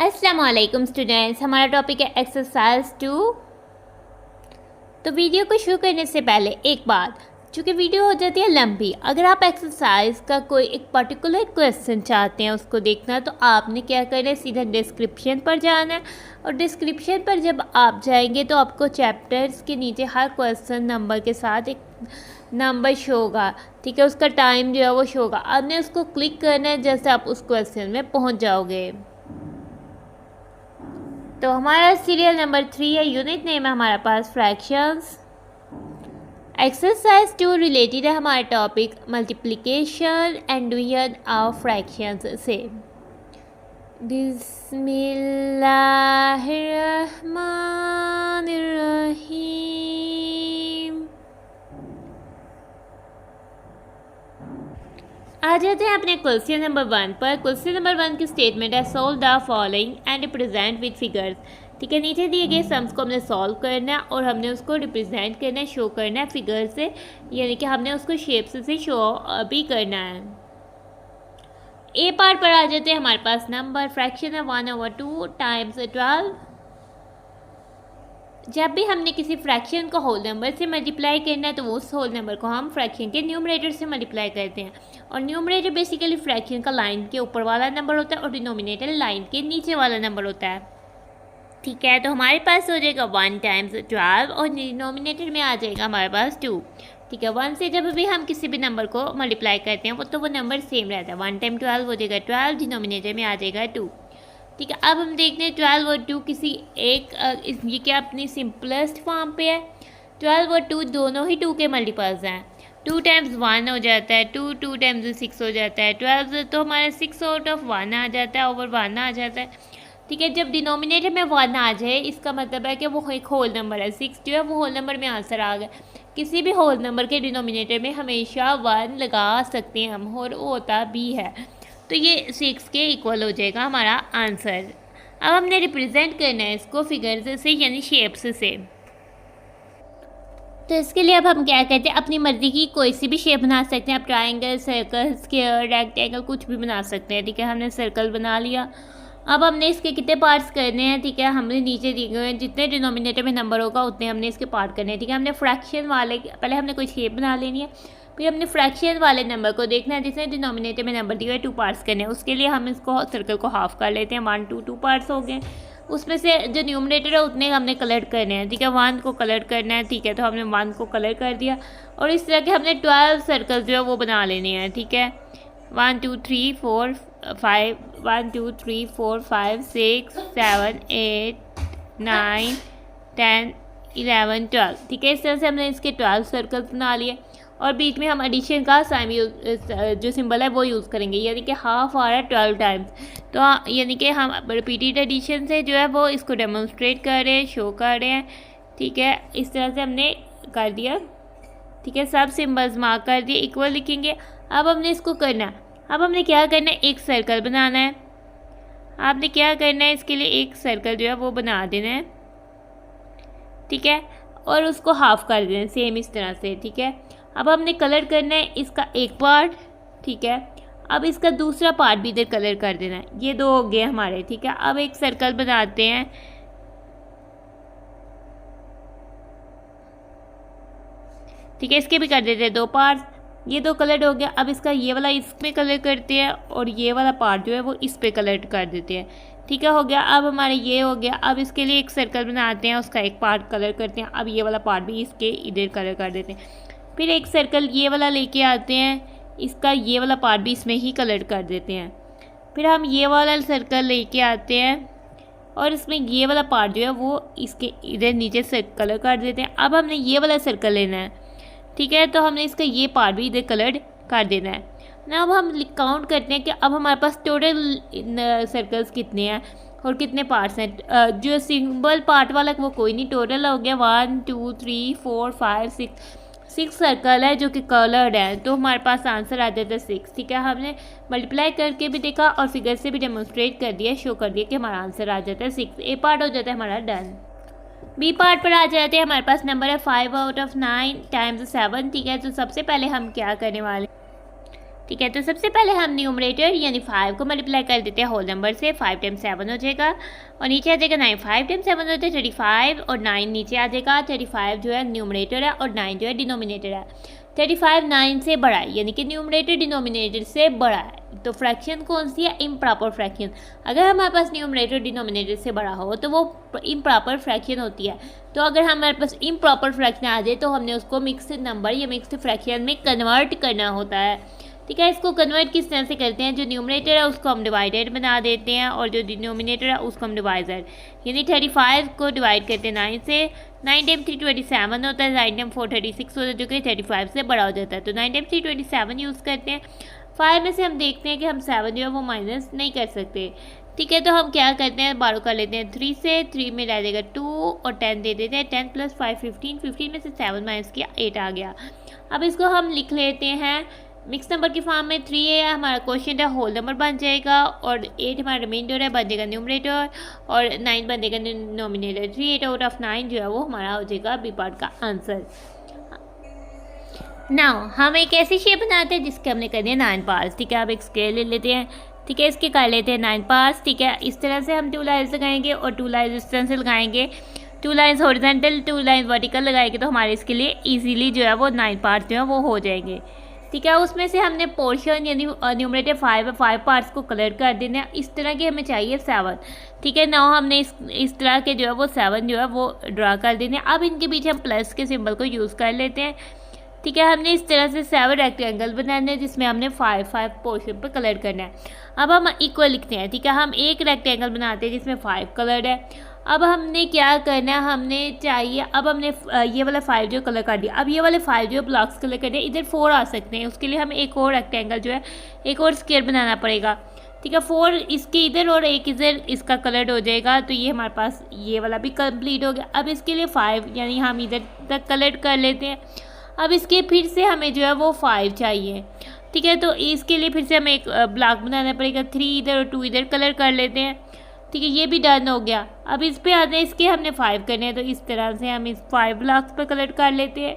अस्सलाम वालेकुम स्टूडेंट्स, हमारा टॉपिक है एक्सरसाइज 2। तो वीडियो को शुरू करने से पहले एक बात, चूँकि वीडियो हो जाती है लंबी, अगर आप एक्सरसाइज का कोई एक पर्टिकुलर क्वेश्चन चाहते हैं उसको देखना, तो आपने क्या करना है, सीधा डिस्क्रिप्शन पर जाना है। और डिस्क्रिप्शन पर जब आप जाएंगे तो आपको चैप्टर्स के नीचे हर क्वेश्चन नंबर के साथ एक नंबर शो होगा, ठीक है। उसका टाइम जो है वो शो होगा, आपने उसको क्लिक करना है, जैसे आप उस क्वेश्चन में पहुँच जाओगे। तो हमारा सीरियल नंबर 3 है, यूनिट नेम है हमारे पास फ्रैक्शंस। एक्सरसाइज 2 रिलेटेड है हमारा topic multiplication and division of fractions से। बिस्मिल्लाहिर्रहमानिर्रहीम। आ जाते हैं अपने क्वेश्चन नंबर 1 पर। क्वेश्चन नंबर 1 की स्टेटमेंट है solve the following and represent with figures, ठीक है। नीचे दिए गए सम्स को हमने सॉल्व करना है और हमने उसको रिप्रेजेंट करना है, शो करना है फिगर से, यानी कि हमने उसको शेप्स से शो भी करना है। ए पार्ट पर आ जाते हैं हमारे पास नंबर, फ्रैक्शन है 1/2 टाइम्स 12। जब भी हमने किसी फ्रैक्शन को होल नंबर से मल्टीप्लाई करना है तो उस होल नंबर को हम फ्रैक्शन के न्यूमरेटर से मल्टीप्लाई करते हैं। और न्यूमरेटर बेसिकली फ्रैक्शन का लाइन के ऊपर वाला नंबर होता है और डिनोमिनेटर लाइन के नीचे वाला नंबर होता है, ठीक है। तो हमारे पास हो जाएगा 1 टाइम्स 12 और डिनोमिनेटर में आ जाएगा हमारे पास 2, ठीक है। 1 से जब भी हम किसी भी नंबर को मल्टीप्लाई करते हैं वो नंबर सेम रहता है। 1 टाइम 12 हो जाएगा 12, डिनोमिनेटर में आ जाएगा 2, ठीक है। अब हम देखते हैं 12 और 2 किसी एक ये क्या अपनी सिंपलेस्ट फॉर्म पे है। 12 और 2 दोनों ही 2 के मल्टीपल्स हैं। 2 टाइम्स 1 हो जाता है 2, 2 टाइम्स 6 हो जाता है 12, तो हमारा 6 आउट ऑफ 1 आ जाता है, ओवर 1 आ जाता है, ठीक है। जब डिनोमिनेटर में 1 आ जाए इसका मतलब है कि वो एक होल नंबर है। 6 जो है वो होल नंबर में आंसर आ गया। किसी भी होल नंबर के डिनोमिनेटर में हमेशा 1 लगा सकते हैं हम, और होता भी है। तो ये 6 के इक्वल हो जाएगा हमारा आंसर। अब हमने रिप्रेजेंट करना है इसको फिगर्स से, यानी शेप्स से। तो इसके लिए अब हम क्या कहते हैं, अपनी मर्ज़ी की कोई सी भी शेप बना सकते हैं। आप ट्राइंगल, सर्कल, स्क्वायर, रेक्टेंगल कुछ भी बना सकते हैं, ठीक है। हमने सर्कल बना लिया। अब हमने इसके कितने पार्ट्स करने हैं, ठीक है। हमने नीचे दिए हुए हैं जितने डिनोमिनेटर में नंबर होगा उतने हमने इसके पार्ट करने हैं, ठीक है। हमने फ्रैक्शन वाले पहले हमने कोई शेप बना लेनी है, फिर हमने फ्रैक्शन वाले नंबर को देखना है जिसने डिनोमिनेटर में नंबर दिए हुए 2 पार्ट्स करने हैं। उसके लिए हम इसको सर्कल को हाफ कर लेते हैं। 1, 2 पार्ट्स हो गए। उसमें से जो न्यूमरेटर है उतने हमने कलर करने हैं, ठीक है। 1 को कलर करना है, ठीक है। तो हमने 1 को कलर कर दिया और इस तरह के हमने 12 सर्कल जो है वो बना लेने हैं, ठीक है। 1 2 3 4 5 1 2 3 4 5 6 7 8 9 10 11 12, ठीक है। इस तरह से हमने इसके 12 सर्कल्स बना लिए और बीच में हम एडिशन का साइन जो सिंबल है वो यूज़ करेंगे, यानी कि हाफ आ रहा है 12 टाइम्स। तो यानी कि हम रिपीटेड एडिशन से जो है वो इसको डेमोन्स्ट्रेट कर रहे हैं, शो कर रहे हैं, ठीक है। इस तरह से हमने कर दिया, ठीक है। सब सिंबल्स मार्क कर दिए, इक्वल लिखेंगे। अब हमने इसको करना, अब हमने क्या करना है, एक सर्कल बनाना है। आपने क्या करना है, इसके लिए एक सर्कल जो है वो बना देना है, ठीक है। और उसको हाफ कर देना है सेम इस तरह से, ठीक है। अब हमने कलर करना है इसका एक पार्ट, ठीक है। अब इसका दूसरा पार्ट भी इधर कलर कर देना है। ये 2 हो गए हमारे, ठीक है। अब एक सर्कल बनाते हैं, ठीक है। इसके भी कर देते हैं 2 पार्ट्स। ये 2 कलर हो गया। अब इसका ये वाला इसमें कलर करते हैं और ये वाला पार्ट जो है वो इस पे कलर कर देते हैं, ठीक है। हो गया। अब हमारे ये हो गया। अब इसके लिए एक सर्कल बनाते हैं, उसका एक पार्ट कलर करते हैं। अब ये वाला पार्ट भी इसके इधर कलर कर देते हैं। फिर एक सर्कल ये वाला लेके आते हैं, इसका ये वाला पार्ट भी इसमें ही कलर कर देते हैं। फिर हम ये वाला सर्कल लेके आते हैं और इसमें ये वाला पार्ट जो है वो इसके इधर नीचे से कलर कर देते हैं। अब हमने ये वाला सर्कल लेना है, ठीक है। तो हमने इसका ये पार्ट भी इधर कलर कर देना है ना। अब हम काउंट करते हैं कि अब हमारे पास टोटल सर्कल्स कितने हैं और कितने पार्ट्स हैं। जो सिंबल पार्ट वाला वो कोई नहीं, टोटल हो गया 1 2 3 4 5 6 सर्कल है जो कि कलर्ड है। तो हमारे पास आंसर आ जाता है 6, ठीक है। हमने मल्टीप्लाई करके भी देखा और फिगर से भी डेमोन्स्ट्रेट कर दिया, शो कर दिया कि हमारा आंसर आ जाता है 6। ए पार्ट हो जाता है हमारा डन। बी पार्ट पर आ जाते हैं, हमारे पास नंबर है 5 आउट ऑफ 9 टाइम्स 7, ठीक है। तो सबसे पहले हम क्या करने वाले, ठीक है। तो सबसे पहले हम न्यूमरेटर यानी 5 को मल्टीप्लाई कर देते हैं होल नंबर से, 5 टाइम्स 7 हो जाएगा और नीचे आ जाएगा 9। 5 टाइम्स 7 होता है 35 और 9 नीचे आ जाएगा। 35 जो है न्यूमरेटर है और 9 जो है डिनोमिनेटर है। 35 9 से बड़ा है यानी कि न्यूमरेटर डिनोमिनेटर से बड़ा है। तो फ्रैक्शन कौन सी है? Improper fraction. अगर हमारे पास न्यूमरेटर डिनोमिनेटर से बड़ा हो तो वो इम्प्रॉपर फ्रैक्शन होती है। तो अगर हमारे पास इम्प्रॉपर फ्रैक्शन आ जाए तो हमने उसको मिक्स्ड नंबर या मिक्स्ड फ्रैक्शन में कन्वर्ट करना होता है। ठीक है। इसको कन्वर्ट किस तरह से करते हैं? जो न्यूमरेटर है उसको हम डिवाइडेड बना देते हैं और जो डिनोमिनेटर है उसको हम डिवाइजर, यानी 35 को डिवाइड करते हैं 9 से। 9 टाइम 3 27 होता है, 9 टाइम 4 36 होता है, जो कि 35 से बड़ा हो जाता है। तो 9 टाइम 3 27 यूज़ करते हैं। 5 में से हम देखते हैं कि हम 7 जो है वो माइनस नहीं कर सकते। ठीक है। तो हम क्या करते हैं? बारो कर लेते हैं 3 से। 3 में रह जाएगा 2 और 10 दे देते हैं। 10 + 5 15। 15 में से 7 माइनस किया 8 आ गया। अब इसको हम लिख लेते हैं मिक्स नंबर की फॉर्म में। 3 है हमारा क्वेश्चन है, होल नंबर बन जाएगा और 8 हमारा रिमाइंडर है, बन जाएगा न्यूमरेटर और 9 बन जाएगा डिनोमिनेटर। 3 8 आउट ऑफ 9 जो है वो हमारा हो जाएगा बी पार्ट का आंसर। नाउ हम एक ऐसी शेप बनाते हैं जिसके हमने करनी है 9 पार्ट्स। ठीक है। आप एक स्केल ले लेते हैं। ठीक है। इसके कर लेते हैं 9 पार्ट्स। ठीक है। इस तरह से हम 2 लाइन्स लगाएंगे और 2 लाइन्स इस तरह से लगाएंगे। 2 लाइन्स हॉरिजॉन्टल 2 लाइन्स वर्टिकल लगाएंगे तो हमारे इसके लिए ईजिली जो है वो 9 पार्ट्स जो है वो हो जाएंगे। ठीक है। उसमें से हमने पोर्शन यानी न्यूमरेटर 5 पार्ट्स को कलर कर देना है। इस तरह के हमें चाहिए 7। ठीक है। नाउ हमने इस तरह के जो है वो 7 जो है वो ड्रा कर देने। अब इनके पीछे हम प्लस के सिंबल को यूज़ कर लेते हैं। ठीक है। हमने इस तरह से 7 रेक्टेंगल बनाने हैं जिसमें हमने 5 पोर्शन पर कलर करना है। अब हम इक्वल लिखते हैं। ठीक है। हम एक रेक्टेंगल बनाते हैं जिसमें 5 कलर है। अब हमने क्या करना है? हमने चाहिए, अब हमने ये वाला 5 जो कलर कर दिया। अब ये वाले 5 जो ब्लॉक्स कलर करने इधर 4 आ सकते हैं। उसके लिए हमें एक और रेक्टेंगल जो है एक और स्क्वायर बनाना पड़ेगा। ठीक है। 4 इसके इधर और एक इधर इसका कलर हो जाएगा। तो ये हमारे पास ये वाला भी कंप्लीट हो गया। अब इसके लिए 5 यानी हम इधर तक कलर कर लेते हैं। अब इसके फिर से हमें जो है वो 5 चाहिए। ठीक है। तो इसके लिए फिर से हमें एक ब्लॉक बनाना पड़ेगा। 3 इधर और 2 इधर कलर कर लेते हैं। ठीक है। ये भी डन हो गया। अब इस पे आते हैं, इसके हमने 5 करने हैं तो इस तरह से हम इस 5 ब्लॉक्स पर कलर कर लेते हैं।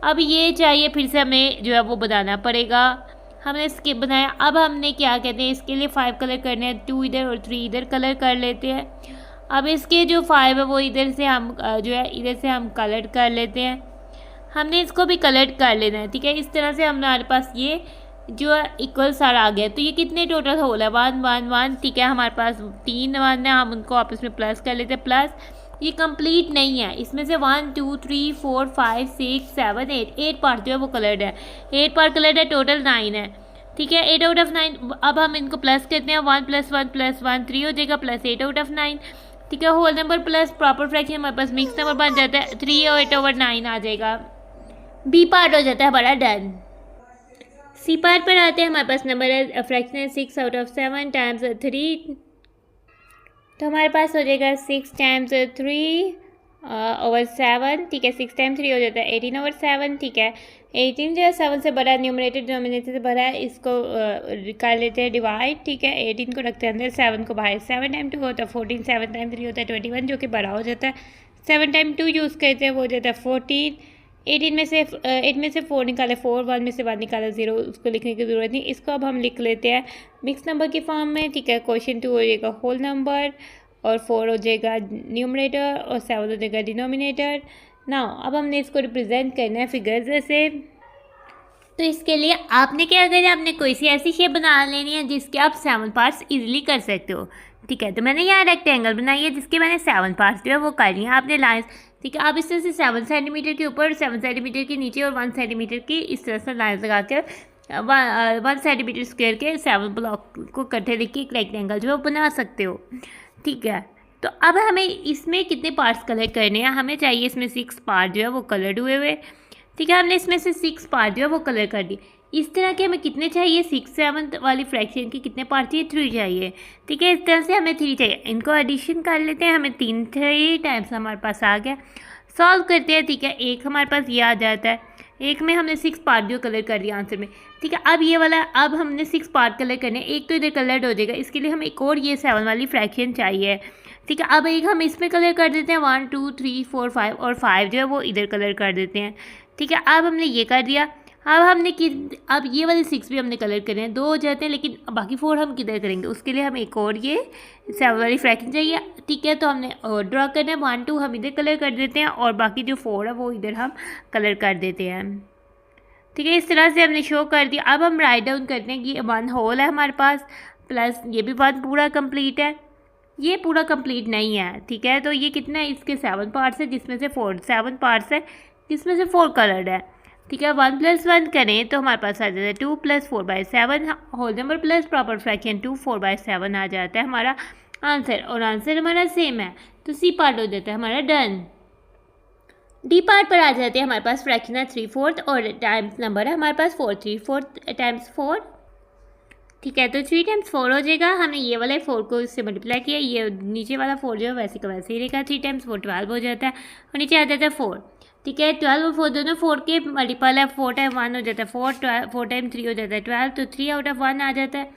अब ये चाहिए फिर से हमें जो है वो बनाना पड़ेगा। हमने इसके बनाया। अब हमने क्या कहते हैं? इसके लिए 5 कलर करने हैं, 2 इधर और 3 इधर कलर कर लेते हैं। अब इसके जो 5 है वो इधर से हम जो है इधर से हम कलर कर लेते हैं। हमने इसको भी कलर कर लेना है। ठीक है। इस तरह से हमारे पास ये जो है इक्वल सारा आ गया। तो ये कितने टोटल होल है? 1 1 1। ठीक है। हमारे पास 3 1 है, हम उनको आपस में प्लस कर लेते हैं। प्लस ये कंप्लीट नहीं है, इसमें से 1 2 3 4 5 6 7 8 पार्ट जो है वो कलर्ड है। 8 पार्ट कलर्ड है, टोटल 9 है। ठीक है। 8 आउट ऑफ 9। अब हम इनको प्लस करते हैं। 1 + 1 + 1 3 हो जाएगा, प्लस 8 आउट ऑफ 9। ठीक है। Whole number plus proper fraction हमारे पास मिक्स नंबर बन जाता है। 3 और 8/9 आ जाएगा। बी पार्ट हो जाता है हमारा डन। सी पार्ट पर आते हैं। हमारे पास नंबर है फ्रैक्शन है 6 आउट ऑफ 7 टाइम्स 3। तो हमारे पास हो जाएगा 6 टाइम्स 3/7। ठीक है। 6 टाइम्स 3 हो जाता है 18/7। ठीक है। 18 जो है 7 से बड़ा, न्यूमरेटर डिनोमिनेटर से बड़ा है, इसको कर लेते हैं डिवाइड। ठीक है। 18 को रखते हैं अंदर, 7 को बाहर। 7 टाइम 2 होता है 14, 7 टाइम 3 होता है 21 जो कि बड़ा हो जाता है। 7 टाइम 2 यूज़ करते हैं वो हो जाता है 14। 8 में से 4 निकाले 4, 1 में से 1 निकाला 0, उसको लिखने की ज़रूरत नहीं। इसको अब हम लिख लेते हैं मिक्स नंबर की फॉर्म में। ठीक है। क्वेश्चन 2 हो जाएगा होल नंबर और 4 हो जाएगा न्यूमरेटर और 7 हो जाएगा डिनोमिनेटर। नाउ अब हमने इसको रिप्रेजेंट करना है फिगर्स से। तो इसके लिए आपने क्या करना है? आपने कोई सी ऐसी शेप बना लेनी है जिसके आप 7 पार्ट्स इजीली कर सकते हो। ठीक है। तो मैंने यहाँ रेक्टेंगल बनाई है जिसके मैंने 7 पार्ट्स जो है वो कर लिया। आपने लाइन्स, ठीक है, आप इस तरह से 7 सेंटीमीटर के ऊपर, 7 सेंटीमीटर के नीचे और 1 सेंटीमीटर की इस तरह से लाइन्स लगा कर 1 सेंटीमीटर स्क्वायर के 7 ब्लॉक को इकट्ठे लिख के एक रेक्टेंगल जो है वो बना सकते हो। ठीक है। तो अब हमें इसमें कितने पार्ट्स कलर करने हैं? हमें चाहिए इसमें 6 पार्ट जो है वो कलर्ड हुए हुए। ठीक है। हमने इसमें से 6 पार्ट जो है वो कलर कर दिए। इस तरह के हमें कितने चाहिए? 6 7 वाली फ्रैक्शन के कितने पार्ट चाहिए? 3 चाहिए। ठीक है। इस तरह से हमें 3 चाहिए। इनको एडिशन कर लेते हैं। हमें 3 टाइम्स हमारे पास आ गया। सॉल्व करते हैं। ठीक है। एक हमारे पास ये आ जाता है। एक में हमने 6 पार्ट जो कलर कर दिया आंसर में। ठीक है। अब ये वाला, अब हमने 6 पार्ट कलर करने, एक तो इधर कलर्ड हो जाएगा, इसके लिए हमें एक और ये 7 वाली फ्रैक्शन चाहिए। ठीक है। अब एक हम इसमें कलर कर देते हैं 1 2 3 4 5 और 5 जो है वो इधर कलर कर देते हैं। ठीक है। अब हमने ये कर दिया। अब हमने कि अब ये वाले 6 भी हमने कलर करे हैं, 2 हो जाते हैं, लेकिन बाकी 4 हम किधर करेंगे, उसके लिए हम एक और ये 7 वाली फ्रैक्शन चाहिए। ठीक है, तो हमने और ड्रा करना है, 1 2 हम इधर कलर कर देते हैं और बाकी जो 4 है वो इधर हम कलर कर देते हैं। ठीक है, इस तरह से हमने शो कर दिया। अब हम राइट डाउन करते हैं कि 1 होल है हमारे पास, प्लस ये भी 1 पूरा कंप्लीट है, ये पूरा कंप्लीट नहीं है। ठीक है, तो ये कितना है, इसके 7 पार्ट्स है जिसमें से 7 पार्ट्स है जिसमें से 4 कलर्ड है। ठीक है, 1 + 1 करें तो हमारे पास आ जाता है 2 + 4/7 whole number plus proper fraction 2 4/7 आ जाता है हमारा आंसर, और आंसर हमारा सेम है, तो सी पार्ट हो जाता है हमारा डन। डी पार्ट पर आ जाते हैं, हमारे पास फ्रैक्शन है 3/4 और टाइम्स नंबर है हमारे पास 4, 3/4 टाइम्स 4। ठीक है, तो 3 टाइम्स 4 हो जाएगा। हमने ये वाले 4 को इससे मल्टीप्लाई किया, ये नीचे वाला 4 जो है वैसे का वैसे ही रहेगा। 3 टाइम्स 4 12 हो जाता है और नीचे आ जाता है 4। ठीक है, 12 और 4 दोनों 4 के मल्टीपल है, 4 टाइम 1 हो जाता है 4, 4 टाइम 3 हो जाता है 12, तो 3 आउट ऑफ 1 आ जाता है।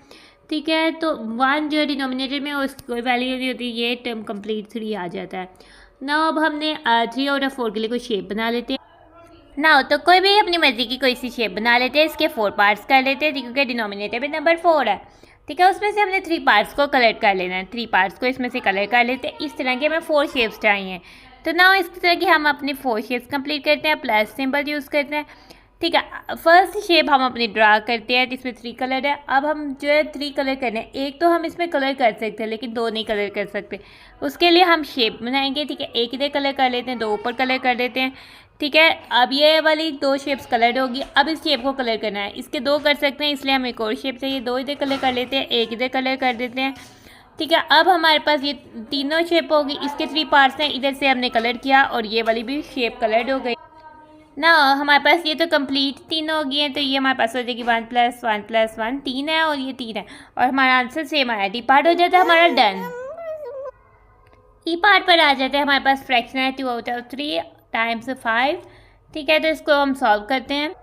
ठीक है, तो 1 जो है डिनोमिनेटर में उसकी कोई वैल्यू नहीं होती, ये टर्म कंप्लीट 3 आ जाता है ना। अब हमने 3 आउट ऑफ 4 के लिए कोई शेप बना लेते हैं ना, तो कोई भी अपनी मर्जी की कोई सी शेप बना लेते हैं। इसके 4 पार्ट्स कर लेते हैं क्योंकि डिनोमिनेटर में नंबर 4 है। ठीक है, उसमें से हमने 3 पार्ट्स को कलर कर लेना है, 3 पार्ट्स को इसमें से कलर कर लेते हैं। इस तरह के हमें 4 शेप्स चाहिए, तो ना इस तरह की हम अपनी 4 शेप्स कंप्लीट करते हैं, प्लस सिंबल यूज़ करते हैं। ठीक है, फर्स्ट शेप हम अपनी ड्रा करते हैं जिसमें 3 कलर है। अब हम जो है 3 कलर करने हैं, एक तो हम इसमें कलर कर सकते हैं लेकिन 2 नहीं कलर कर सकते, उसके लिए हम शेप बनाएंगे। ठीक है, एक इधर कलर कर लेते हैं, 2 ऊपर कलर कर देते हैं। ठीक है, अब ये वाली 2 शेप्स कलर्ड होगी। अब इस शेप को कलर करना है, इसके 2 कर सकते हैं इसलिए हमें एक और शेप चाहिए, 2 इधर कलर कर लेते हैं, एक इधर कलर कर देते हैं। ठीक है, अब हमारे पास ये तीनों शेप होगी, इसके 3 पार्ट्स हैं, इधर से हमने कलर किया और ये वाली भी शेप कलर्ड हो गई ना। हमारे पास ये तो कंप्लीट 3 हो गई हैं, तो ये हमारे पास हो जाएगी 1 + 1 + 1 3 है और ये 3 है, और हमारा आंसर सेम आया। डी पार्ट हो जाता है हमारा डन। ई पार्ट पर आ जाता है, हमारे पास फ्रैक्शन है 2 आउट ऑफ 3 टाइम्स 5। ठीक है, तो इसको हम सॉल्व करते हैं,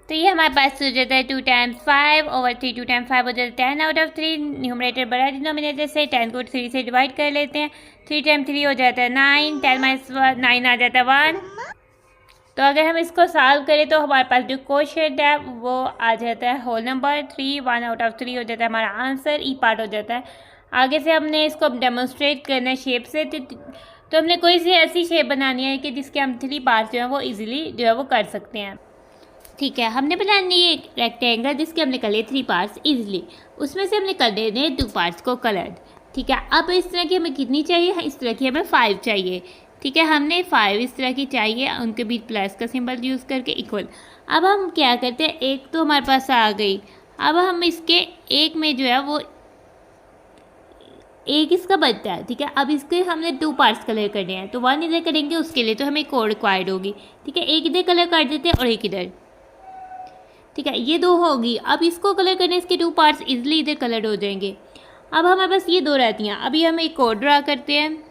तो ये हमारे पास हो जाता है 2 टाइम्स 5 ओवर 3, 2 टाइम्स 5 हो जाता है 10 आउट ऑफ 3। न्यूमरेटर बड़ा डिनोमिनेटर से 10 को 3 से डिवाइड कर लेते हैं, 3 टाइम्स 3 हो जाता है 9, 10 - 9 आ जाता है 1। तो अगर हम इसको सॉल्व करें तो हमारे पास जो क्वोशिएंट है वो आ जाता है होल नंबर 3, 1 आउट ऑफ 3 हो जाता है हमारा आंसर। ई पार्ट हो जाता है। आगे से हमने इसको डेमोन्स्ट्रेट करना है शेप से, तो हमने कोई सी ऐसी शेप बनानी है कि जिसके हम 3 पार्ट्स जो हैं वो इजीली जो है वो कर सकते हैं। ठीक है, हमने बनानी है एक रेक्टेंगल जिसके हमने कर लिए 3 पार्ट्स इजीली, उसमें से हमने कर देने 2 पार्ट्स को कलर्ड। ठीक है, अब इस तरह की हमें कितनी चाहिए, इस तरह की हमें 5 चाहिए। ठीक है, हमने 5 इस तरह की चाहिए, उनके बीच प्लस का सिंबल यूज़ करके इक्वल। अब हम क्या करते हैं, एक तो हमारे पास आ गई, अब हम इसके एक में जो है वो एक इसका बनता है। ठीक है, अब इसके हमने 2 पार्ट्स कलर करने हैं, तो 1 इधर करेंगे, उसके लिए तो हमें एक और रिक्वायर्ड होगी। ठीक है, एक इधर कलर कर देते हैं और एक इधर। ठीक है, ये 2 होगी। अब इसको कलर करने इसके 2 पार्ट्स इजीली इधर कलर हो जाएंगे। अब हमारे पास ये 2 रहती हैं, अभी हम एक और ड्रा करते हैं।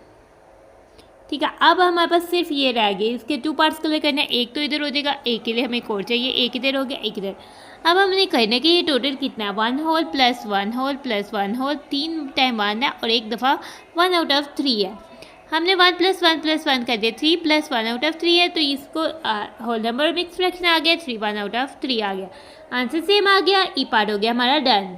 ठीक है, अब हमारे पास सिर्फ ये रह गए, इसके 2 पार्ट्स कलर करने हैं, एक तो इधर हो जाएगा, एक के लिए हमें एक और चाहिए, एक इधर हो गया, एक इधर। अब हमने कहना कि ये टोटल कितना है, 1 होल + 1 होल + 1 होल, 3 टाइम 1 है और एक दफ़ा 1 आउट ऑफ 3 है। हमने 1 + 1 + 1 कर दिया, 3 + 1 आउट ऑफ 3 है, तो इसको होल नंबर मिक्स फ्रैक्शन आ गया, 3 1 आउट ऑफ 3 आ गया, आंसर सेम आ गया। ई पार्ट हो गया हमारा डन।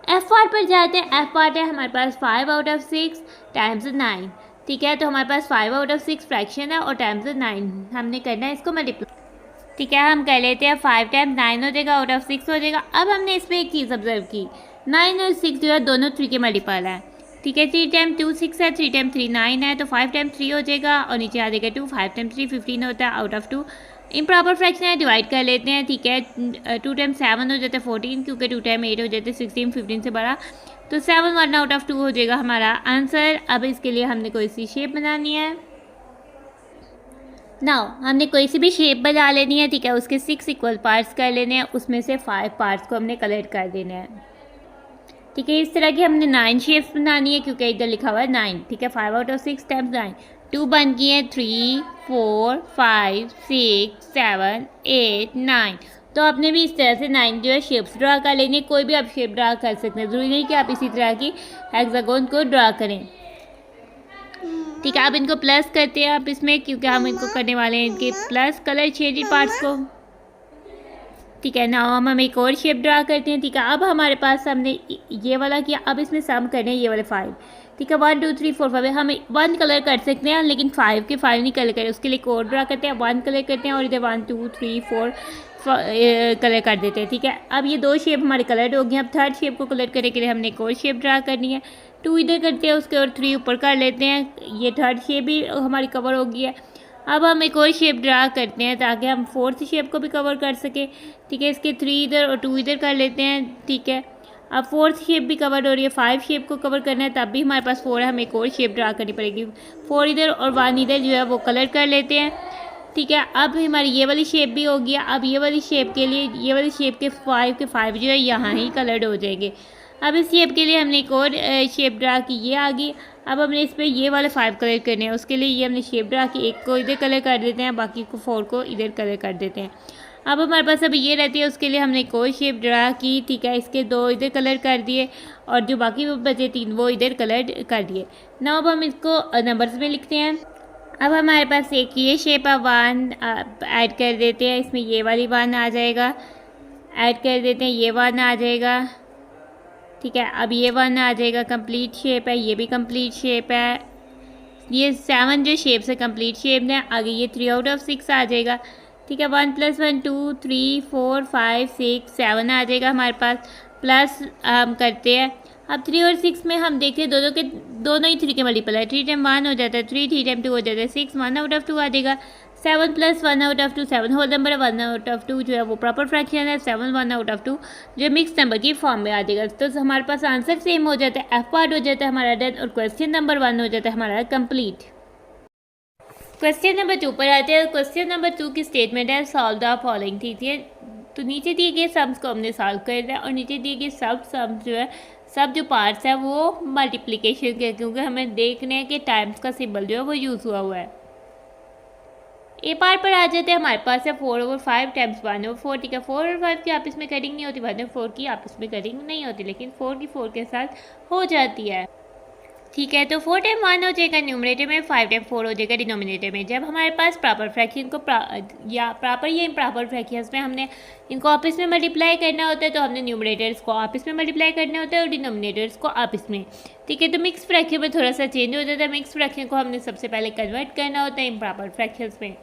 एफ पार्ट पर जाते हैं। एफ पार्ट है हमारे पास 5 आउट ऑफ 6 टाइम्स 9। ठीक है, तो हमारे पास 5 आउट ऑफ 6 फ्रैक्शन है और टाइम्स 9 हमने करना है इसको मल्टीप्लाई। ठीक है, हम कर लेते हैं, 5 टाइम्स 9 हो जाएगा, आउट ऑफ 6 हो जाएगा। अब हमने इसमें एक चीज़ ऑब्जर्व की, 9 और 6 जो है दोनों 3 के मल्टीपल है। ठीक है, 3 टाइम्स 2 6 है, 3 टाइम्स 3 9 है, तो 5 टाइम्स 3 हो जाएगा और नीचे आ जाएगा 2, 5 टाइम्स 3 15 होता है, आउट ऑफ 2 इम्प्रॉपर फ्रैक्शन है, डिवाइड कर लेते हैं। ठीक है, 2 टाइम्स 7 हो जाता है 14, क्योंकि 2 टाइम 8 हो जाते हैं 16, 15 से बड़ा, तो 7 1 आउट ऑफ 2 हो जाएगा हमारा आंसर। अब इसके लिए हमने कोई सी शेप बनानी है नाउ, हमने कोई सी भी शेप बना लेनी है। ठीक है, उसके 6 इक्वल पार्ट्स कर लेने हैं, उसमें से 5 पार्ट्स को हमने कलर कर देना है। ठीक है, इस तरह की हमने 9 शेप्स बनानी है क्योंकि इधर लिखा हुआ है 9। ठीक है, 5 आउट ऑफ 6 टाइम्स 9, 2 बन गई है, 3 4 5 6 7 8 9। तो आपने भी इस तरह से 9 जो है शेप्स ड्रा कर लेनी है। कोई भी आप शेप ड्रा कर सकते हैं, ज़रूरी नहीं कि आप इसी तरह की हेक्सागोन को ड्रा करें। ठीक है, अब इनको प्लस करते हैं आप इसमें, क्योंकि हम इनको करने वाले हैं इनके प्लस कलर शेडेड पार्ट्स को। ठीक है, नाउ हम एक और शेप ड्रा करते हैं। ठीक है, अब हमारे पास हमने ये वाला किया, अब इसमें सम करने हैं ये वाले 5। ठीक है, 1 2 3 4 5 हम 1 कलर कर सकते हैं, लेकिन 5 के 5 नहीं कलर करें, उसके लिए एक और ड्रा करते हैं, 1 कलर करते हैं और इधर 1 2 3 4 कलर कर देते हैं। ठीक है, अब ये 2 शेप हमारे कलर हो गए। अब थर्ड शेप को कलर करने के लिए हमने एक और शेप ड्रा करनी है। 2 इधर करते हैं उसके और 3 ऊपर कर लेते हैं। ये थर्ड शेप भी हमारी कवर हो गई है। अब हम एक और शेप ड्रा करते हैं ताकि हम फोर्थ शेप को भी कवर कर सकें। ठीक है, इसके 3 इधर और 2 इधर कर लेते हैं। ठीक है, अब फोर्थ शेप भी कवर हो रही है, 5 शेप को कवर करना है, तब भी हमारे पास 4 है, हमें एक और शेप ड्रा करनी पड़ेगी। 4 इधर और 1 इधर जो है वो कलर कर लेते हैं। ठीक है, अब हमारी ये वाली शेप भी हो गया। अब ये वाली शेप के लिए ये वाली शेप के 5 जो है यहाँ ही कलर्ड हो जाएंगे। अब इस शेप के लिए हमने एक और शेप ड्रा की, ये आ गई। अब हमने इस पर ये वाले 5 कलर करने हैं, उसके लिए ये हमने शेप ड्रा की, एक को इधर कलर कर देते हैं, बाकी को 4 को इधर कलर कर देते हैं। अब हमारे पास अभी ये रहती है, उसके लिए हमने एक और शेप ड्रा की। ठीक है, इसके 2 इधर कलर कर दिए और जो बाकी बचे 3 वो इधर कलर कर दिए। ना अब हम इसको नंबर्स में लिखते हैं। अब हमारे पास एक ये शेप है, 1 ऐड कर देते हैं, इसमें ये वाली 1 आ जाएगा, ऐड कर देते हैं, ये 1 आ जाएगा। ठीक है, अब ये 1 आ जाएगा, कंप्लीट शेप है, ये भी कंप्लीट शेप है। ये 7 जो शेप्स है कंप्लीट शेप है। आगे ये 3 आउट ऑफ 6 आ जाएगा। ठीक है, 1 + 1 2 3 4 5 6 7 आ जाएगा हमारे पास। प्लस हम करते हैं, अब 3 और 6 में हम देखें दोनों ही 3 के मल्टीपल है। 3 टाइम 1 हो जाता है 3, 3 टाइम 2 हो जाता है 6, 1 आउट ऑफ 2 आ जाएगा। 7 + 1 आउट ऑफ 2 7 होल नंबर है, 1 आउट ऑफ 2 जो है वो प्रॉपर फ्रैक्शन है। 7 1 आउट ऑफ 2 जो मिक्स नंबर की फॉर्म में आ जाएगा। तो हमारे पास आंसर सेम हो जाता है, एफ पार्ट हो जाता है हमारा डन और क्वेश्चन नंबर 1 हो जाता है हमारा कंप्लीट। क्वेश्चन नंबर 2 पर आते हैं। क्वेश्चन नंबर 2 की स्टेटमेंट है, सॉल्व द फॉलोइंग। ठीक है, तो नीचे दिए गए सम्स को हमने सॉल्व कर दिया और नीचे दिए गए सब सम्स जो है सब जो पार्ट्स है वो मल्टीप्लिकेशन के, क्योंकि हमें देखने हैं कि टाइम्स का सिंबल जो है वो यूज़ हुआ है। ए पार्ट पर आ जाते हैं, हमारे पास है 4/5 टाइम्स 1/4। ठीक है, 4 और 5 की आपस में कटिंग नहीं होती, 1/4 की आपस में कटिंग नहीं होती, लेकिन 4 की 4 के साथ हो जाती है। ठीक है, तो 4 टाइम 1 हो जाएगा न्यूमरेटर में, 5 टाइम 4 हो जाएगा डिनोमिनेटर में। जब हमारे पास प्रॉपर फ्रैक्शन को या प्रॉपर या इम्प्रॉपर फ्रैक्शंस में हमने इनको आपस में मल्टीप्लाई करना होता है, तो हमने न्यूमरेटर्स को आपस में मल्टीप्लाई करना होता है और डिनोमिनेटर्स को आपस में। ठीक है, तो मिक्स फ्रैक्शन में थोड़ा सा चेंज हो जाता है। मिक्स फ्रैक्शन को हमने सबसे पहले कन्वर्ट करना होता है इम्प्रॉपर फ्रैक्शंस में।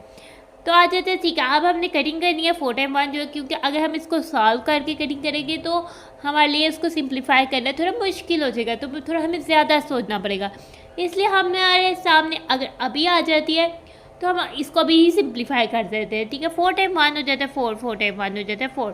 तो आ जाते हैं। ठीक है, अब हमने कटिंग करनी है 4 टाइम 1 जो है, क्योंकि अगर हम इसको सॉल्व करके कटिंग करेंगे तो हमारे लिए इसको सिंप्लीफाई करना थोड़ा मुश्किल हो जाएगा, तो थोड़ा हमें ज़्यादा सोचना पड़ेगा। इसलिए हमारे सामने अगर अभी आ जाती है तो हम इसको अभी ही सिंप्लीफाई कर देते हैं। ठीक है, 4 टाइम 1 हो जाता है 4, 4 टाइम 1 हो जाता है 4।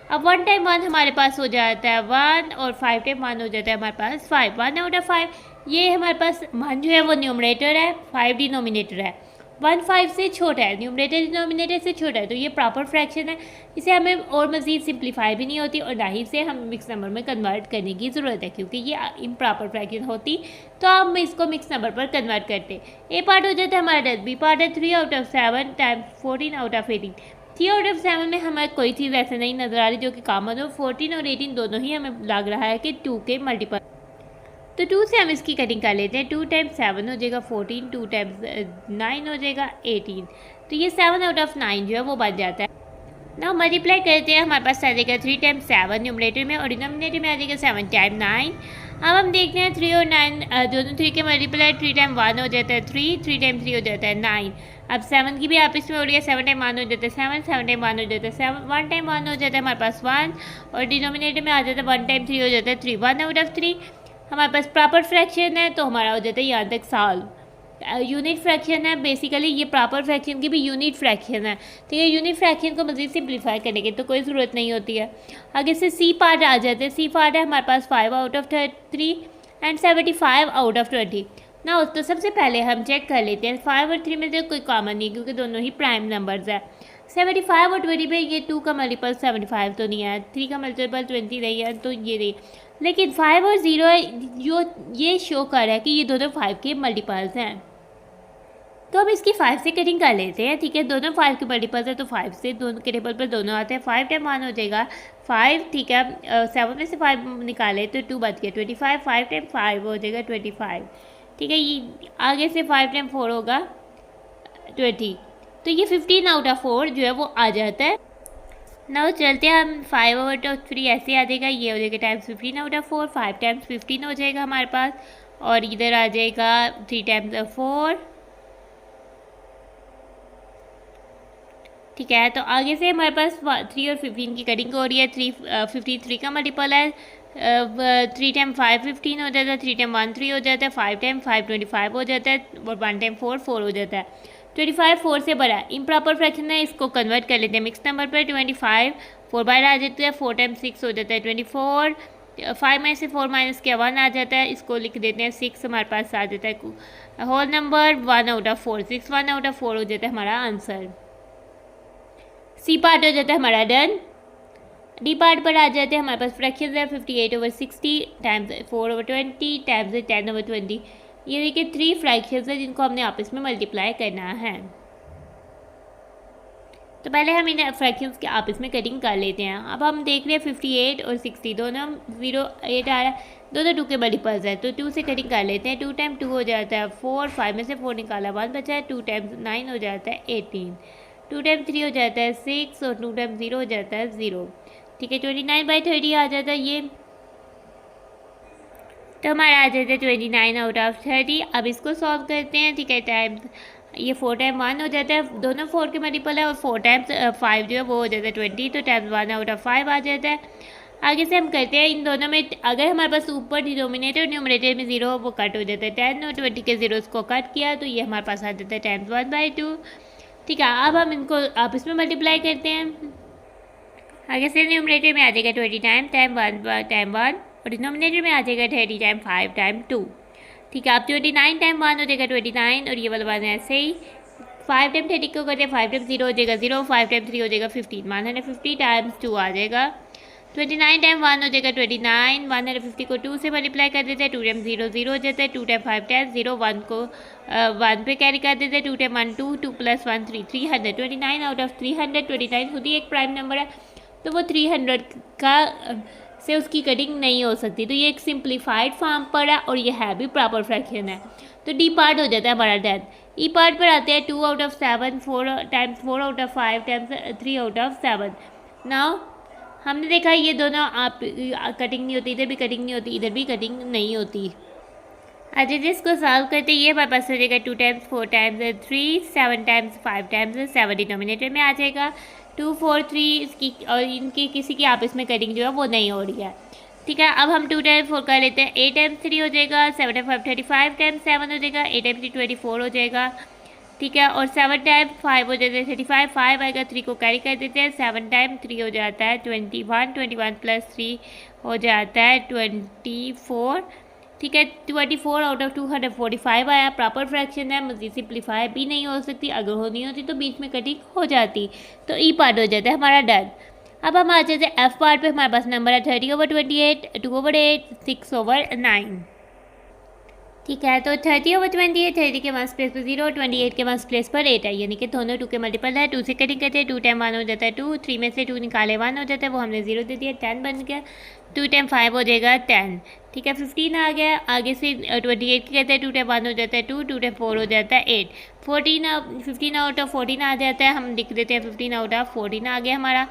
अब 1 टाइम 1 हमारे पास हो जाता है 1 और 5 टाइम 1 हो जाता है हमारे पास 5। 1 आउट ऑफ 5 ये हमारे पास 1 जो है वो न्यूमरेटर है, 5 डिनोमिनेटर है। 1 5 से छोटा है, न्यूमरेटर डिनोमिनेटर से छोटा है, तो ये प्रॉपर फ्रैक्शन है। इसे हमें और मज़ीद सिंप्लीफाई भी नहीं होती और ना ही इसे हम मिक्स नंबर में कन्वर्ट करने की ज़रूरत है, क्योंकि ये इम्प्रॉपर फ्रैक्शन होती तो हम इसको मिक्स नंबर पर कन्वर्ट करते। ए पार्ट हो जाता है हमारा 10, बी पार्ट है 3 out of 7 times 14 out of 18। 3 out of 7 में हमें कोई चीज़ ऐसे नहीं नज़र आ रही जो कि कॉमन हो। 14 और 18 दोनों ही हमें लग रहा है कि 2 के मल्टीपल, तो 2 से हम इसकी कटिंग कर लेते हैं। 2 टाइम्स 7 हो जाएगा 14, 2 टाइम्स 9 हो जाएगा 18। तो ये 7 आउट ऑफ 9 जो है वो बन जाता है। ना मल्टीप्लाई करते हैं, हमारे पास आ जाएगा 3 टाइम्स 7 न्यूमरेटर में और डिनोमिनेटर में आ जाएगा 7 टाइम 9। अब हम देखते हैं 3 और 9 दोनों 3 के मल्टीप्लाई, 3 टाइम 1 हो जाता है 3, 3 टाइम 3 हो जाता है 9। अब 7 की भी आपस में हो रही है, 7 टाइम 1 हो जाता है 7, 7 टाइम 1 हो जाता है 7, 1 टाइम 1 हो जाता है हमारे पास 1 और डिनोमिनेटर में आ जाता है 1 टाइम 3 हो जाता है 3। 1 आउट ऑफ 3 हमारे पास प्रॉपर फ्रैक्शन है, तो हमारा हो जाता है यहाँ तक सॉल्व। यूनिट फ्रैक्शन है, बेसिकली ये प्रॉपर फ्रैक्शन की भी यूनिट फ्रैक्शन है। तो ये यूनिट फ्रैक्शन को मज़ीद सिंप्लीफाई करने की तो कोई ज़रूरत नहीं होती है। आगे से सी पार्ट आ जाते हैं। सी पार्ट है हमारे पास 5 out of 3 and 75 out of 20 ना। तो सबसे पहले हम चेक कर लेते हैं 5 और 3 में से कोई कॉमन नहीं, क्योंकि दोनों ही प्राइम नंबर्स है। 75 और 20 पे ये 2 का मल्टीपल 75 तो नहीं है, 3 का मल्टीपल 20 नहीं है, तो ये नहीं। लेकिन 5 और 0 है जो ये शो कर रहा है कि ये दोनों 5 के मल्टीपल्स हैं। तो हम इसकी 5 से कटिंग कर लेते हैं। ठीक है, दोनों 5 के मल्टीपल्स है, तो 5 से दोनों के टेबल पर दोनों आते हैं। 5 टाइम 1 हो जाएगा 5। ठीक है, 7 में से 5 निकाले तो 2 बच गया 25। 5 टाइम 5 हो जाएगा 25। ठीक है, ये आगे से 5 टाइम 4 होगा 20, तो ये 15/4 जो है वो आ जाता है। ना चलते हैं हम 5/3 ऐसे आ जाएगा, ये हो जाएगा टाइम्स 15/4, 5 टाइम्स 15 हो जाएगा हमारे पास, और इधर आ जाएगा 3 टाइम्स 4। ठीक है, तो आगे से हमारे पास 3 और 15 की कटिंग हो रही है। 53 का मल्टीपल है, 3 टाइम 5 15 हो जाता है, 3 टाइम 1 3 हो जाता है, 5 टाइम 5 25 हो जाता है, और 1 टाइम 4 4 हो जाता है। 25 4 से बड़ा है, इम्प्रॉपर फ्रैक्शन है, इसको कन्वर्ट कर लेते हैं मिक्स नंबर पर। 25 4 बाहर आ जाता है, 4 टाइम 6 हो जाता है 24, 5 में से 4 माइनस किया 1 आ जाता है, इसको लिख देते हैं 6 हमारे पास आ जाता है होल नंबर 1/4, 6 1/4 हो जाता है हमारा आंसर। सी पार्ट हो जाता है हमारा डन। डी पार्ट पर आ जाते हैं, हमारे पास फ्रैक्शन है 58/60 टाइम्स 4/20 टाइम्स 10/20। ये देखिए 3 फ्रैक्शंस है जिनको हमने आपस में मल्टीप्लाई करना है। तो पहले हम इन फ्रैक्शंस के आपस में कटिंग कर लेते हैं। अब हम देख रहे हैं 58 और 60 दोनों 0 8 आ रहा है, दोनों 2 के मल्टीपल्स है, तो 2 से कटिंग कर लेते हैं। 2 टाइम 2 हो जाता है 4, 5 में से 4 निकाला 1 बचा है, 2 टाइम्स 9 हो जाता है 18, 2 टाइम 3 हो जाता है 6, और 2 टाइम 0 हो जाता है 0। ठीक है, 29/30 आ जाता है ये, तो हमारा आ जाता है 29/30। अब इसको सॉल्व करते हैं। ठीक है, टाइम्स ये 4 टाइम 1 हो जाता है, दोनों 4 के मल्टीपल है, और 4 टाइम्स 5 जो है वो हो जाता है 20, तो टाइम्स 1/5 आ जाता है। आगे से हम करते हैं इन दोनों में, अगर हमारे पास ऊपर डिनोमिनेटर और न्यूमरेटर में 0 वो कट हो जाता है, 10 और 20 के 0 को कट किया तो ये हमारे पास आ जाता है टाइम्स 1/2। ठीक है, अब हम इनको आपस में मल्टीप्लाई करते हैं। आगे से न्यूमरेटर में आ जाएगा 20 टाइम 1 और डिनोमिनेटर में आ जाएगा 30 टाइम 5 टाइम 2। ठीक है, अब 29 टाइम 1 हो जाएगा 29, और ये वाला 1 ऐसे ही 5 टाइम 30 को करते हैं, 5 टाइम 0 हो जाएगा 0, 5 टाइम 3 हो जाएगा 15, 150 टाइम्स 2 आ जाएगा। 29 टाइम 1 हो जाएगा 29, 150 को 2 से मल्टीप्लाई कर देते हैं, 2 टाइम 0 0 हो जाता है, 2 टाइम 5 टाइम 0 1 को 1 पे कैरी कर देते हैं, 2 टाइम 1 2, 2 + 1 3, 300। 29/300, 29 खुद ही एक प्राइम नंबर है, तो वो 300 का से उसकी कटिंग नहीं हो सकती, तो ये एक सिंप्लीफाइड फॉर्म पर है, और ये है भी प्रॉपर फ्रैक्शन है, तो डी पार्ट हो जाता है हमारा 10। ई पार्ट पर आते हैं 2/7, 4 टाइम्स 4/5 टाइम्स 3/7। नाउ हमने देखा ये दोनों आप कटिंग नहीं होती, इधर भी कटिंग नहीं होती, इधर भी कटिंग नहीं होती। अच्छा जी, इसको सॉल्व करते ये हमारे पास हो जाएगा 2 times 4 times 3, 7 times 5 times 7 denominator में आ जाएगा, 2 4 3 इसकी, और इनकी किसी की आपस में कटिंग जो है वो नहीं हो रही है। ठीक है, अब हम 2 टाइम्स 4 कर लेते हैं, 8 टाइम्स 3 हो जाएगा, 7 टाइम 5 35 टाइम्स 7 हो जाएगा, 8 टाइम्स 3 24 हो जाएगा। ठीक है, और 7 टाइम 5 हो जाता है 35, 5 आएगा, 3 को कैरी कर देते हैं, 7 टाइम 3 हो जाता है 21, 21 + 3 हो जाता है 24। ठीक है, 24/245 आया, प्रॉपर फ्रैक्शन है, मज़ीद सिंप्लीफाई भी नहीं हो सकती, अगर होनी होती तो बीच में कटिंग हो जाती, तो ई पार्ट हो जाता है हमारा डन। अब हम आ जाते हैं एफ पार्ट पे, हमारे पास नंबर है 30/28, 2/8, 6/9। ठीक है, तो 30/28, 30 के 1 प्लेस पर 0, 28 के 1 प्लेस पर 8 है, यानी कि दोनों 2 के मल्टीपल है। 2 से कटिंग करते हैं, 2 टाइम 1 हो जाता है 2, 3 में से 2 निकाले 1 हो जाता है, वो हमने 0 दे दिया, 10 बन गया, 2 टाइम 5 हो जाएगा 10। ठीक है, 15 आ गया, आगे से 28 की कहते हैं, 2 टाइम 1 हो जाता है 2, 2 टाइम 4 हो जाता है 8, 15/14 आ जाता है, हम लिख देते हैं 15/14 आ गया हमारा।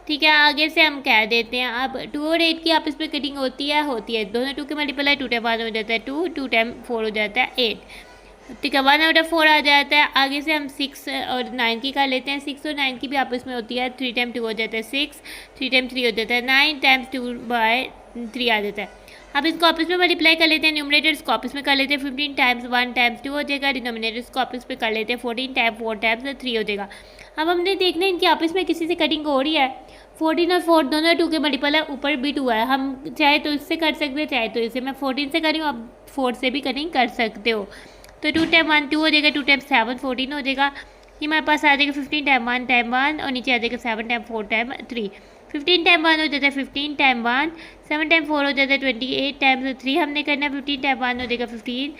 ठीक है, आगे से हम कह देते हैं, अब 2 और 8 की आपस में कटिंग होती है, दोनों 2 के मल्टीपल है, 2 टाइम 1 हो जाता है 2, 2 टाइम 4 हो जाता है 8। ठीक है, 1/4 आ जाता है। आगे से हम 6 और 9 की कर लेते हैं, 6 और 9 की भी आपस में होती है, 3 टाइम 2 हो जाता है 6, 3 टाइम 3 हो जाता है 9, टाइम्स 2/3 आ जाता है। अब इसको आपस में मल्टीप्लाई कर लेते हैं, न्यूमरेटर्स को आपस में कर लेते हैं, 15 टाइम्स 1 टाइम्स 2 हो जाएगा, डिनोमिनेटर्स को आपस में कर लेते हैं, 14 टाइम 4 टाइम्स 3 हो जाएगा। अब हमने देखना है इनकी आपस में किसी से कटिंग हो रही है, 14 और 4 दोनों 2 के मल्टीपल है, ऊपर भी 2 है, हम चाहे तो इससे कर सकते हैं, चाहे तो इससे। मैं 14 से करी हूँ, आप 4 से भी कटिंग कर सकते हो, तो 2 टाइम 1 2 हो जाएगा, 2 टाइम 7 14 हो जाएगा, ये हमारे पास आ जाएगा 15 टाइम 1 टाइम 1, और नीचे आ जाएगा 7 टाइम 4 टाइम 3, 15 टाइम 1 हो जाता है 15 टाइम 1, 7 टाइम 4 हो जाता है 28 टाइम्स 3 हमने करना है, 15 टाइम 1 हो जाएगा 15,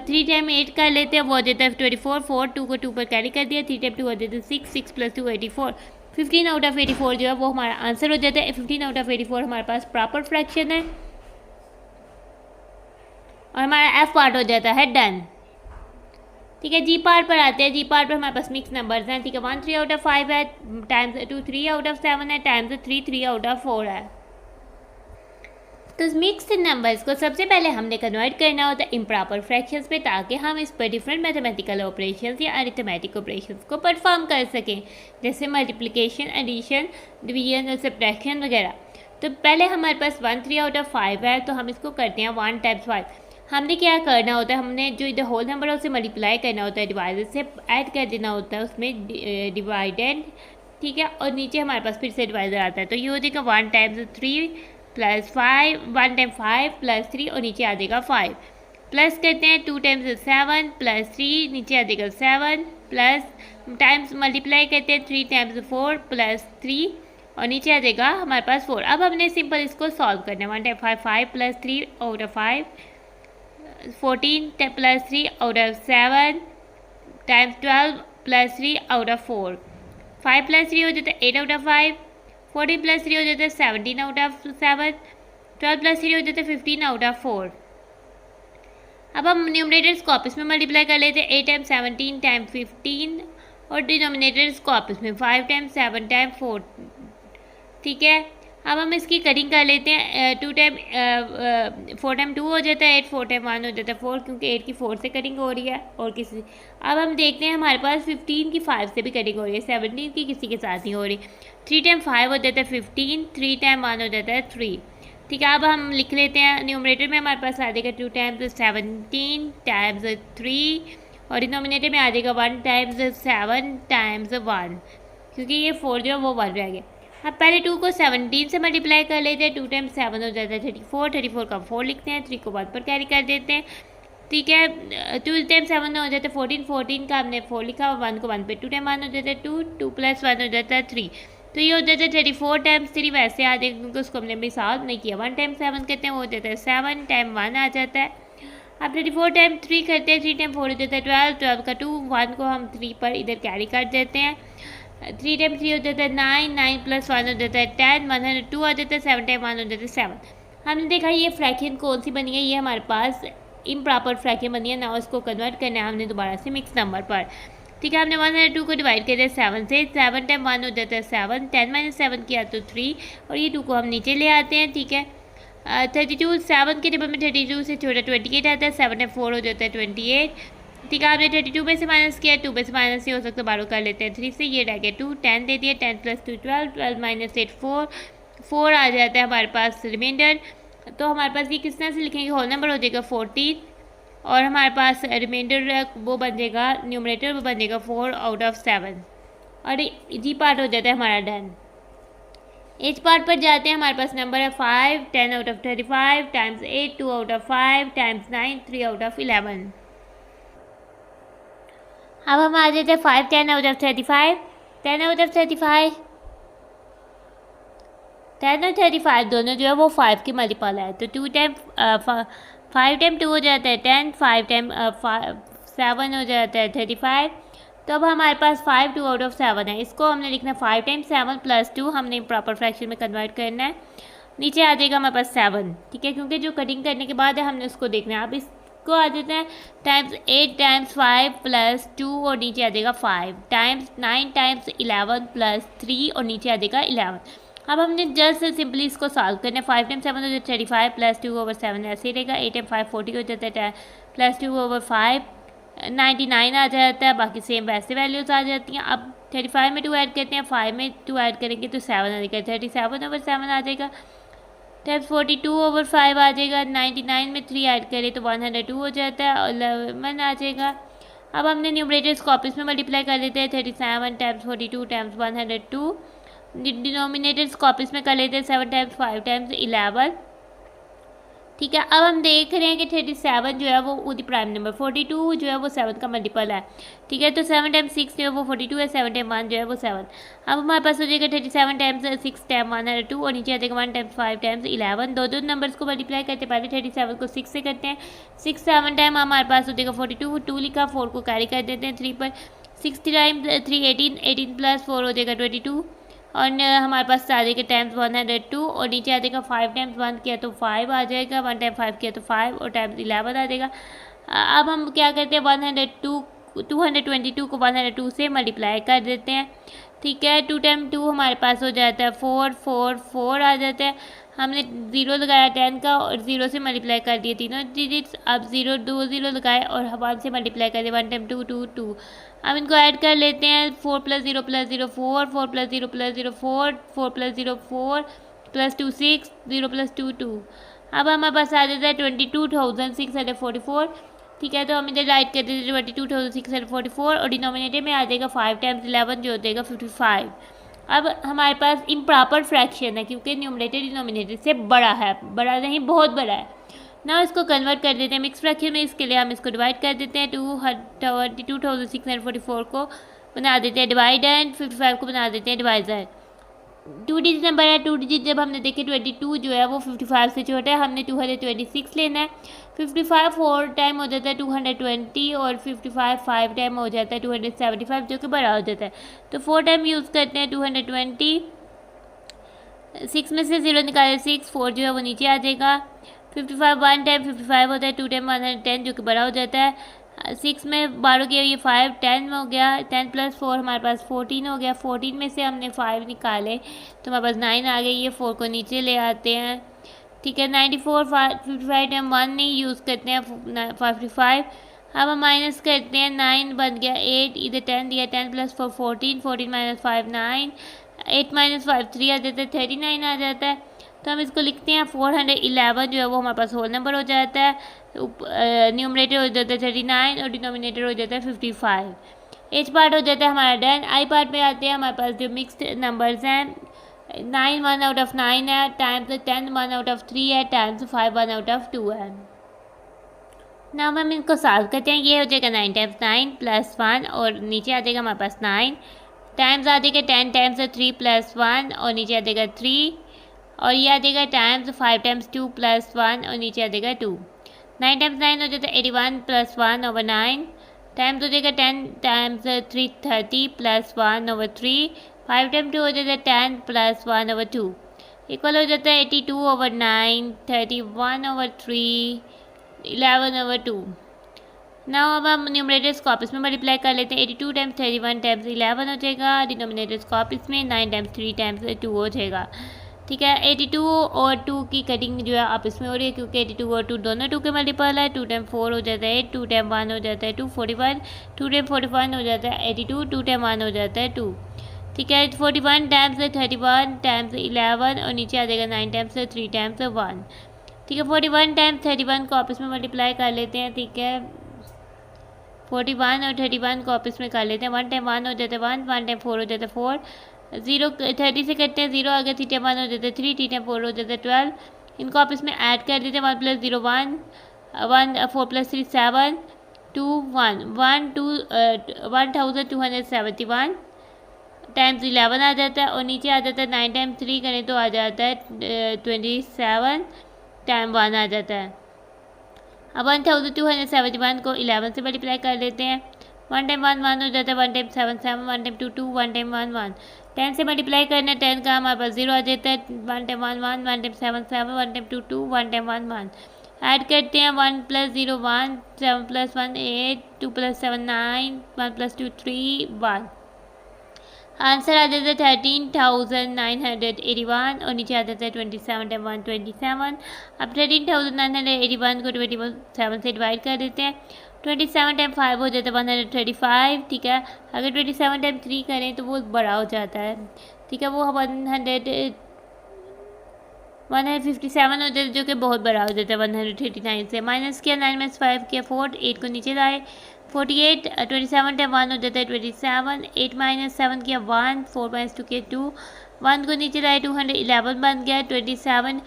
3 टाइम 8 कर लेते हैं, वो हो जाता है 24, 4 2 को 2 पर कैरी कर दिया, 3 टाइम 2 हो जाता है 6, 6 + 2 84, 15/84 जो है वो हमारा आंसर हो जाता है। 15/84 हमारे पास प्रॉपर फ्रैक्शन है, और हमारा एफ पार्ट हो जाता है डन। ठीक है, जी पार्ट पर आते हैं। जी पार्ट पर हमारे पास मिक्स नंबर्स हैं। ठीक है, 1 3 आउट ऑफ 5 है, टाइम्स 2 3 आउट ऑफ 7 है, टाइम्स 3 3 आउट ऑफ 4 है। तो इस मिक्स्ड नंबर्स को सबसे पहले हमने कन्वर्ट करना होता है इम्प्रॉपर फ्रैक्शंस पे, ताकि हम इस पर डिफरेंट मैथमेटिकल ऑपरेशंस या अरिथमेटिक ऑपरेशंस को परफॉर्म कर सकें, जैसे मल्टीप्लिकेशन, एडिशन, डिवीजन और सब्ट्रैक्शन वगैरह। तो पहले हमारे पास 1 3 आउट ऑफ 5 है, तो हम इसको करते हैं 1 टाइम्स 5। हमने क्या करना होता है, हमने जो इधर होल नंबर है उसे मल्टीप्लाई करना होता है, डिवाइडर से ऐड कर देना होता है उसमें डिवाइडेड। ठीक है, और नीचे हमारे पास फिर से डिवाइडर आता है, तो ये हो जाएगा 1 टाइम्स 3 प्लस 5, 1 टाइम 5 प्लस 3 और नीचे आ जाएगा 5, प्लस करते हैं 2 टाइम्स 7 प्लस 3, नीचे आ जाएगा 7, प्लस टाइम्स मल्टीप्लाई करते हैं 3 टाइम्स 4 प्लस 3 और नीचे आ जाएगा हमारे पास 4। अब हमने सिंपल इसको सॉल्व करना है। 1 time 5 5 plus 3 out of 5, 14 plus 3 out of 7 times 12 plus 3 out of 4, 5 plus 3 हो जाता है 8 आउट ऑफ 5, 14 प्लस 3 हो जाता है 17 आउट ऑफ 7, 12 प्लस 3 हो जाता है 15 आउट ऑफ 4। अब हम न्यूमरेटर्स को आपस में मल्टीप्लाई कर लेते हैं। 8 टाइम 17 टाइम 15 और डिनोमिनेटर्स को आपस में 5 टाइम 7 टाइम 4। ठीक है, अब हम इसकी कटिंग कर लेते हैं। 4 टाइम 2 हो जाता है 8, 4 टाइम 1 हो जाता है 4, क्योंकि 8 की 4 से कटिंग हो रही है और किसी। अब हम देखते हैं हमारे पास 15 की 5 से भी कटिंग हो रही है, 17 की किसी के साथ नहीं हो रही। 3 टाइम 5 हो जाता है 15, 3 टाइम 1 हो जाता है 3। ठीक है, अब हम लिख लेते हैं। न्यूमरेटर में हमारे पास आ जाएगा 2 टाइम्स 17 टाइम्स 3 और डिनोमिनेटर में आ जाएगा 1 टाइम्स 7 टाइम्स 1, क्योंकि ये 4 जो है वो 1 रह गया। अब पहले 2 को 17 से मल्टीप्लाई कर लेते हैं। 2 टाइम्स 7 हो जाता है 34, 34 का 4 लिखते हैं, 3 को 1 पर कैरी कर देते हैं। ठीक है, 2 टाइम्स 7 हो जाता है 14, 14 का हमने 4 लिखा और 1 को 1 पे 2 टाइम 1 हो जाता है 2, 2 प्लस 1 हो जाता है 3, तो ये हो जाता है 34 टाइम्स 3। वैसे आ जाएगा क्योंकि उसको हमने भी सॉल्व नहीं किया। 1 टाइम 7 कहते हैं वो हो जाता है 7 टाइम 1 आ जाता है। अब 34 टाइम 3 करते हैं, 3 टाइम 4 हो जाता है 12, 12 का 2, 1 को हम 3 पर इधर कैरी कर देते हैं। 3 टाइम 3 हो जाता है 9, 9 प्लस 1 हो जाता है 10, 102 आ जाता है, 7 टाइम 1 हो जाता है 7। हमने देखा ये फ्रैक्शन कौन सी बनी है, ये हमारे पास इम्प्रॉपर फ्रैक्शन बनी है ना, उसको कन्वर्ट करना है हमने दोबारा से मिक्स नंबर पर। ठीक है, हमने 102 को डिवाइड कर दिया 7 से, 7 टाइम 1 हो जाता है 7, 10 माइनस 7 किया तो 3 और ये 2 को हम नीचे ले आते हैं। ठीक है, 32 7 के टेबल में 32 से छोटा 28 आता है, 7 टाइम 4 हो जाता है 28। ठीक है, आपने 32 में से माइनस किया, 2 में से माइनस नहीं हो सकता, बारो कर लेते हैं 3 से, ये रह गया 2, 10 दे दिया, 10 प्लस 2 12, 12 माइनस 8 4, 4 आ जाता है हमारे पास रिमाइंडर। तो हमारे पास ये किस तरह से लिखेंगे, होल नंबर हो जाएगा 14 और हमारे पास रिमाइंडर वो बन जाएगा, न्यूमरेटर वो बन जाएगा 4 आउट ऑफ 7 और जी पार्ट हो जाता है हमारा डन। एच पार्ट पर जाते हैं, हमारे पास नंबर है 5, 10 out of 35 times 8, 2 out of 5 times 9, 3 out of 11। अब हम आ जाते हैं 5 10 आउट ऑफ 35, 10 आउट ऑफ 35, 10 और 35 दोनों जो है वो 5 की मल्टीपल है, तो 2 टाइम 5 टाइम 2 हो जाता है 10, 5 टाइम 7 हो जाता है 35। तो अब हमारे पास 5 2 आउट ऑफ 7 है, इसको हमने लिखना है 5 टाइम 7 प्लस 2, हमने प्रॉपर फ्रैक्शन में कन्वर्ट करना है। नीचे आ जाएगा हमारे पास 7। ठीक है, क्योंकि जो कटिंग करने के बाद है हमने उसको देखना है। अब इसको आ जाता है टाइम्स 8 टाइम्स 5 प्लस 2 और नीचे आ जाएगा 5 टाइम्स 9 टाइम्स 11 प्लस 3 और नीचे आ जाएगा 11। अब हमने जस्ट सिंपली इसको सॉल्व करना है। 5 टाइम 7 हो जाता है 35 प्लस 2 ओवर 7 ऐसे ही रहेगा। 8 टाइम 5 40 हो जाता है प्लस 2 ओवर 5 99 आ जाता है, बाकी सेम वैसे वैल्यूज़ आ जाती हैं। अब 35 में 2 ऐड करते हैं, 5 में 2 ऐड करेंगे तो 7 आ जाएगा, 37 ओवर 7 आ जाएगा, टाइम्स 42 ओवर 5 आ जाएगा। 99 में 3 ऐड करें तो 102 हो जाता है और 11 आ जाएगा। अब हमने न्यूमरेटर्स को आपस में मल्टीप्लाई कर लेते हैं। 37 टाइम्स 42 टाइम्स 102, डिनोमिनेटर्स को आपस में कर लेते हैं। 7 टाइम्स 5 टाइम्स 11। ठीक है, अब हम देख रहे हैं कि 37 जो है वो उदी प्राइम नंबर, 42 जो है वो 7 का मल्टीपल है। ठीक है, तो 7 टाइम्स 6 जो है वो 42 है, 7 टाइम 1 जो है वो 7। अब हमारे पास हो जाएगा 37 टाइम्स 6 टाइम 102 और नीचे आ जाएगा 1 टाइम्स 5 टाइम्स 11। दो नंबर्स को मल्टीप्लाई करते हैं, पहले 37 को 6 से करते हैं। 6 7 टाइम हमारे पास हो जाएगा 42, 2 लिखा, 4 को कैरी कर देते हैं 3 पर। 6 टाइम्स 3 18, 18 प्लस 4 हो जाएगा 22, और हमारे पास सारे के टाइम्स 102 और नीचे आ जाएगा 5 टाइम्स 1 किया तो 5 आ जाएगा, 1 टाइम 5 किया तो 5 और टाइम्स 11 आ जाएगा। अब हम क्या करते हैं 222 को 102 से मल्टीप्लाई कर देते हैं। ठीक है, 2 टाइम 2 हमारे पास हो जाता है 4 4 4 आ जाता है। हमने 0 लगाया 10 का और 0 से मल्टीप्लाई कर दिए तीनों डिजिट्स। अब 0 2 0 लगाए और 1 से मल्टीप्लाई कर दिए, 1 टाइम 2 2 2। अब इनको ऐड कर लेते हैं, 4 + 0 + 0 4, 4 + 0 + 0 4, 4 + 0 4 + 2 6, 0 + 2 2। अब हमारे पास आ जाता है 22,644। ठीक है, तो हम इधर राइट कर देते 22,644 और डिनोमिनेटर में आ जाएगा 5 टाइम्स 11 जो हो जाएगा 55। अब हमारे पास इम्प्रॉपर फ्रैक्शन है क्योंकि न्यूमरेटर डिनोमिनेटर से बड़ा है, बड़ा नहीं बहुत बड़ा है ना। इसको कन्वर्ट कर देते हैं मिक्स फ्रैक्शन में। इसके लिए हम इसको डिवाइड कर देते हैं, 22,644 को बना देते हैं डिवाइडर, 55 को बना देते हैं डिवाइजर। 2 डिजिट नंबर है, 2 डिजिट जब हमने देखे 22 जो है वो 55 से छोटा है, हमने 226 लेना है। 55 4 टाइम हो जाता है 220 और 55 5 टाइम हो जाता है 275 जो कि बड़ा हो जाता है। तो 4 टाइम यूज़ करते हैं 220, 6 में से 0 निकाले 6, 4 जो है वो नीचे आ जाएगा। 55 1 टाइम 55 होता है, 2 टाइम 110 जो कि बड़ा हो जाता है। 6 में 12 किया ये 5 10 हो गया, 10 + 4 हमारे पास 14 हो गया। 14 में से हमने 5 निकाले तो हमारे पास 9 आ गई, ये 4 को नीचे ले आते हैं। ठीक है, 94 55 टाइम 1 नहीं यूज़ करते हैं 55। अब हम माइनस करते हैं, 9 बन गया 8, इधर 10 दिया, 10 + 4 14, 14 - 5 9, 8 - 5 3 आ जाता है, 39 आ जाता है। तो हम इसको लिखते हैं 411 जो है वो हमारे पास होल नंबर हो जाता है। न्यूमरेटर हो जाता है 39 और डिनोमिनेटर हो जाता है 55। एच पार्ट हो जाता है हमारा डन। आई पार्ट में आते हैं, हमारे पास जो मिक्स्ड नंबर्स हैं 9 1 आउट ऑफ 9 है, टाइम्स 10 1 आउट ऑफ 3 है, टाइम्स 5 1 आउट ऑफ 2 है। नाउ हम इनको सॉल्व करते हैं, ये हो जाएगा 9 टाइम्स 9 + 1 और नीचे आ जाएगा हमारे पास 9, टाइम्स आ जाएगा 10 टाइम्स 3 + 1 और नीचे आ जाएगा 3 और ये आ जाएगा टाइम्स 5 टाइम्स 2 + 1 और नीचे आ जाएगा 2। 9 टाइम्स 9 हो जाता है 81 + 1 over 9, टाइम्स हो जाएगा 10 टाइम्स 3 30 + 1 over 3, 5 टाइम्स 2 हो जाता है 10 + 1 over 2 इक्वल हो जाता है 82 over 9, 31 over 3, 11 over 2। नाउ अब हम न्यूमरेटर्स को आपस में मल्टीप्लाई कर लेते हैं, 82 टाइम्स 31 टाइम्स 11 हो जाएगा, डिनोमिनेटर्स को आपस में 9 टाइम्स 3 टाइम्स 2 हो जाएगा। ठीक है, 82 और 2 की कटिंग जो है आपस में हो रही है क्योंकि 82 और 2 दोनों 2 के मल्टीपल है। 2 टाइम 4 हो जाता है 8, 2 टाइम 1 हो जाता है 2 41, 2 टाइम 41 हो जाता है 82, 2 टाइम 1 हो जाता है 2। ठीक है, 41 टाइम्स 31 टाइम्स 11 और नीचे आ जाएगा 9 टाइम्स 3 टाइम्स 1। ठीक है, 41 टाइम्स 31 को आपस में मल्टीप्लाई कर लेते हैं। ठीक है, 41 और 31 को आपस में कर लेते हैं, 1 टाइम 1 हो जाता है 1, 1 टाइम 4 हो जाता है 4, 0 30 से करते हैं 0 आ गया, 3 टाइम 1 हो जाता है 3, 3 टाइम 4 हो जाता है 12। इनको आपस में ऐड कर देते हैं, 1 + 0 1, 1 4 + 3 7, 2 1 1 2 1271 टाइम्स 11 आ जाता है और नीचे आ जाता है 9 टाइम 3 करें तो आ जाता है 27 टाइम 1 आ जाता है। अब 1271 को 11 से मल्टीप्लाई कर लेते हैं, 1 टाइम 1 1 हो जाता है, 1 टाइम 7 7, 1 टाइम 2 2, 1 टाइम 1 1, 10 से मल्टीप्लाई करना है, 10 का हमारे पास 0 आ जाता है, 1 time 1 1, 1 time 7 7, 1 time 2 2, 1 time 1 1। Add करते हैं, 1 + 0 1, 7 + 1 8, 2 + 7 9, 1 + 2 3 1। आंसर आ जाता है 13,981 और नीचे आ जाता है 27 टाइम 1 27। अब 13,981 को 27 से डिवाइड कर देते हैं, 27 टाइम 5 हो जाता है 135। ठीक है, अगर 27 टाइम 3 करें तो वो बड़ा हो जाता है। ठीक है, वो 157 हो जाता है जो कि बहुत बड़ा हो जाता है 139 से। माइनस किया, 9 - 5 किया 4, 8 को नीचे लाए, 48 27 टाइम 1 हो जाता है 27, 8 - 7 किया 1, 4 - 2 किया 2, 1 को नीचे लाए 211 बन गया। 27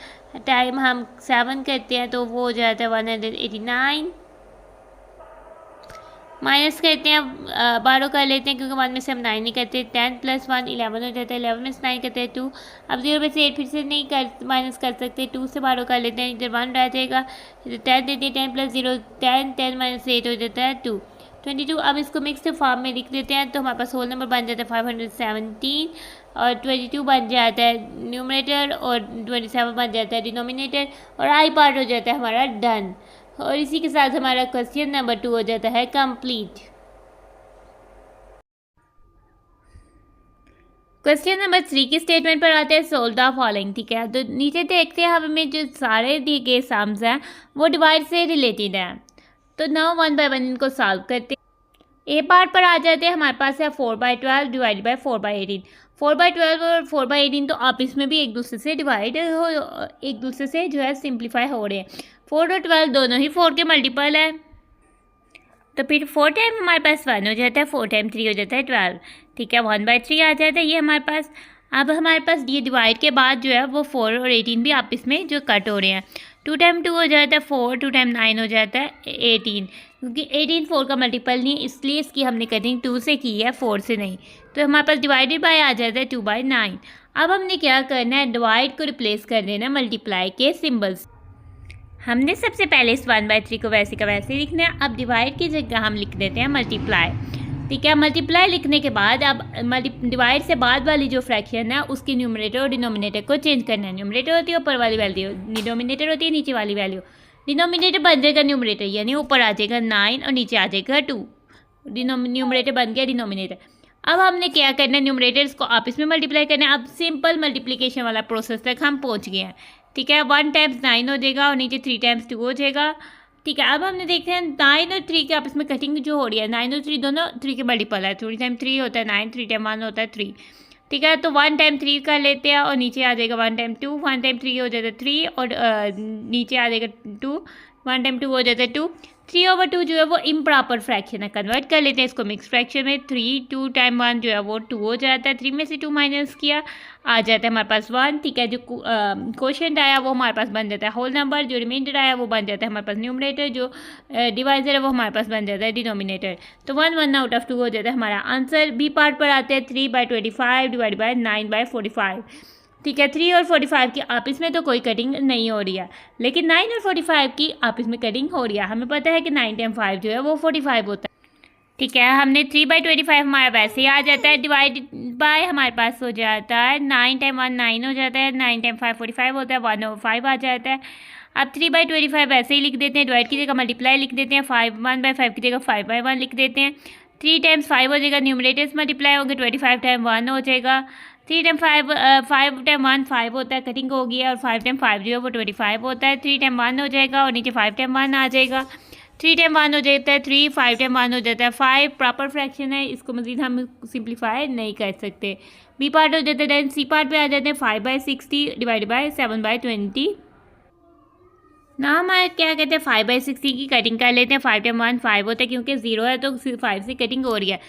टाइम हम 7 करते हैं तो वो हो जाता है 189। माइनस करते हैं, 12 कर लेते हैं क्योंकि 1 में से हम 9 नहीं करते, 10 + 1 11 हो जाता है, 11 में से 9 करते हैं 2। अब 0 में से 8 फिर से नहीं कर माइनस कर सकते, 2 से 12 कर लेते हैं, इधर 1 रह जाएगा, इधर 10 देते हैं, 10 + 0 10, 10 - 8 हो जाता है 2 22। अब इसको मिक्स्ड फॉर्म में लिख देते हैं तो हमारे पास होल नंबर बन जाता है 517। और 22 बन जाता है न्यूमरेटर और 27 बन जाता है डिनोमिनेटर और आई पार्ट हो जाता है हमारा डन। और इसी के साथ हमारा क्वेश्चन नंबर 2 हो जाता है कंप्लीट। क्वेश्चन नंबर 3 की स्टेटमेंट पर आते हैं सोल्व द फॉलोइंग। ठीक है, तो नीचे देखते हैं हमें जो सारे दिए गए सम्स हैं वो डिवाइड से रिलेटेड हैं। तो नाउ 1 बाय 1 इनको सॉल्व करते हैं। ए पार्ट पर आ जाते हैं, हमारे पास है 4/12 डिवाइड बाय 4/18। 4/12 और 4/18 तो आपस में भी एक दूसरे से डिवाइड हो, एक दूसरे से जो है सिंप्लीफाई हो रहे हैं। 4 और 12 दोनों ही 4 के मल्टीपल है, तो फिर 4 टाइम हमारे पास 1 हो जाता है, 4 टाइम 3 हो जाता है 12। ठीक है, 1/3 आ जाता है ये हमारे पास। अब हमारे पास ये डिवाइड के बाद जो है वो 4 और 18 भी आपस में जो कट हो रहे हैं। 2 टाइम 2 हो जाता है 4, 2 टाइम 9 हो जाता है 18, क्योंकि 18 4 का मल्टीपल नहीं है इसलिए इसकी हमने कटिंग 2 से की है, 4 से नहीं। तो हमारे पास डिवाइडेड बाय आ जाता है 2/9। अब हमने क्या करना है, डिवाइड को रिप्लेस कर देना है मल्टीप्लाई के सिम्बल्स। हमने सबसे पहले इस 1/3 को वैसे का वैसे लिखना है। अब डिवाइड की जगह हम लिख देते हैं मल्टीप्लाई। ठीक है, मल्टीप्लाई लिखने के बाद अब डिवाइड से बाद वाली जो फ्रैक्शन है उसकी न्यूमरेटर और डिनोमिनेटर को चेंज करना है। न्यूमरेटर होती है ऊपर वाली वैल्यू, डिनोमिनेटर होती है नीचे वाली वैल्यू। डिनोमिनेटर बन जाएगा न्यूमरेटर, यानी ऊपर आ जाएगा 9 और नीचे आ जाएगा 2। न्यूमरेटर बन गया डिनोमिनेटर। अब हमने क्या करना है, न्यूमरेटर्स को आपस में मल्टीप्लाई करना है। अब सिंपल मल्टीप्लिकेशन वाला प्रोसेस तक हम पहुँच गए हैं। ठीक है, 1 टाइम्स 9 हो जाएगा और नीचे 3 टाइम्स 2 हो जाएगा। ठीक है, अब हमने देखते हैं 9 और 3 के आपस में कटिंग जो हो रही है, 9 और 3 दोनों 3 के मल्टीपल है। 3 टाइम 3 होता है 9, 3 टाइम 1 होता है 3। ठीक है, तो 1 टाइम 3 कर लेते हैं और नीचे आ जाएगा 1 टाइम 2, 1 टाइम 3 हो जाता है 3 और नीचे आ जाएगा 2, 1 टाइम 2 हो जाता है 2। 3/2 जो है वो इम्प्रॉपर फ्रैक्शन है, कन्वर्ट कर लेते हैं इसको मिक्स फ्रैक्शन में। 3 2 टाइम 1 जो है वो 2 हो जाता है, 3 में से 2 माइनस किया आ जाता है हमारे पास 1। ठीक है, जो क्वोशिएंट आया वो हमारे पास बन जाता है होल नंबर, जो रिमाइंडर आया वो बन जाता है हमारे पास न्यूमरेटर, जो डिवाइजर है वो हमारे पास बन जाता है डिनोमिनेटर। तो 1 आउट ऑफ 2 हो जाता है हमारा आंसर। बी पार्ट पर आते हैं 3/25 डिवाइड बाय 9/45। ठीक है, 3 और 45 की आपस में तो कोई कटिंग नहीं हो रही है, लेकिन 9 और 45 की आपस में कटिंग हो रही है। हमें पता है कि 9 टाइम 5 जो है वो 45 होता है। ठीक है, हमने 3/25 हमारा वैसे ही आ जाता है, डिवाइड बाय हमारे पास हो जाता है 9 टाइम 1 9 हो जाता है, 9 टाइम 5 45 होता है, 1/5 आ जाता है। अब 3/25 वैसे ही लिख देते हैं, डिवाइड की जगह मल्टीप्लाई लिख देते हैं, 1/5 की जगह 5/1 लिख देते हैं। 3 टाइम्स 5 हो जाएगा, न्यूमरेटर्स मल्टीप्लाई होंगे, 25 टाइम 1 हो जाएगा। 3 टाइम 5 टाइम 1 5 होता है, कटिंग हो गई है, और 5 टाइम 5 जो है वो 25 होता है। 3 टाइम 1 हो जाएगा और नीचे 5 टाइम 1 आ जाएगा। 3 टाइम 1 हो जाता है 3, 5 टाइम 1 हो जाता है 5। प्रॉपर फ्रैक्शन है, इसको मजीद हम सिंप्लीफाई नहीं कर सकते। बी पार्ट हो जाता है, देन सी पार्ट पे आ जाते हैं 5/60 डिवाइड बाय 7/20। ना हमारे क्या कहते हैं 5/60 की कटिंग कर लेते हैं। 5 टाइम 1 5 होता है, क्योंकि 0 है तो 5 से कटिंग हो रही है।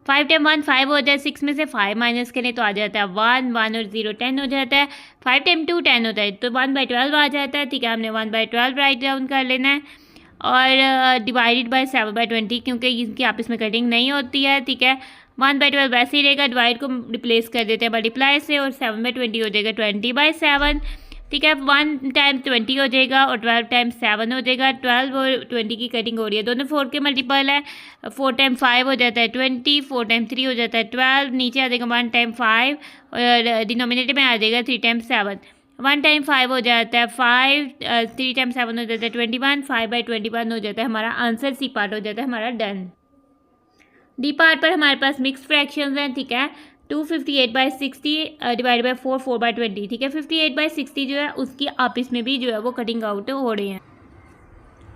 5 टाइम 1 5 हो जाए, 6 में से 5 माइनस करें तो आ जाता है 1 और 0 10 हो जाता है। 5 टाइम 2 10 होता है, तो 1/12 आ जाता है। ठीक है, हमने 1/12 राइट डाउन कर लेना है और डिवाइडेड बाय 7/20, क्योंकि इनकी आपस में कटिंग नहीं होती है। ठीक है, 1/12 वैसे ही रहेगा, डिवाइड को रिप्लेस कर देते हैं मल्टीप्लाई से और 7/20 हो जाएगा 20/7। ठीक है, 1 टाइम 20 हो जाएगा और 12 टाइम 7 हो जाएगा। 12 और 20 की कटिंग हो रही है, दोनों 4 के मल्टीपल है। 4 टाइम 5 हो जाता है 20, 4 टाइम 3 हो जाता है 12, नीचे आ जाएगा 1 टाइम 5 और डिनोमिनेटर में आ जाएगा 3 टाइम 7। 1 टाइम 5 हो जाता है 5, 3 टाइम 7 हो जाता है 21, 5/21 हो जाता है हमारा आंसर। सी पार्ट हो जाता है हमारा डन। डी पार्ट पर हमारे पास मिक्स फ्रैक्शंस हैं। ठीक है, 258/60 डिवाइड बाय 4 4/20। ठीक है, 58/60 जो है उसकी आपस में भी जो है वो कटिंग आउट हो रहे हैं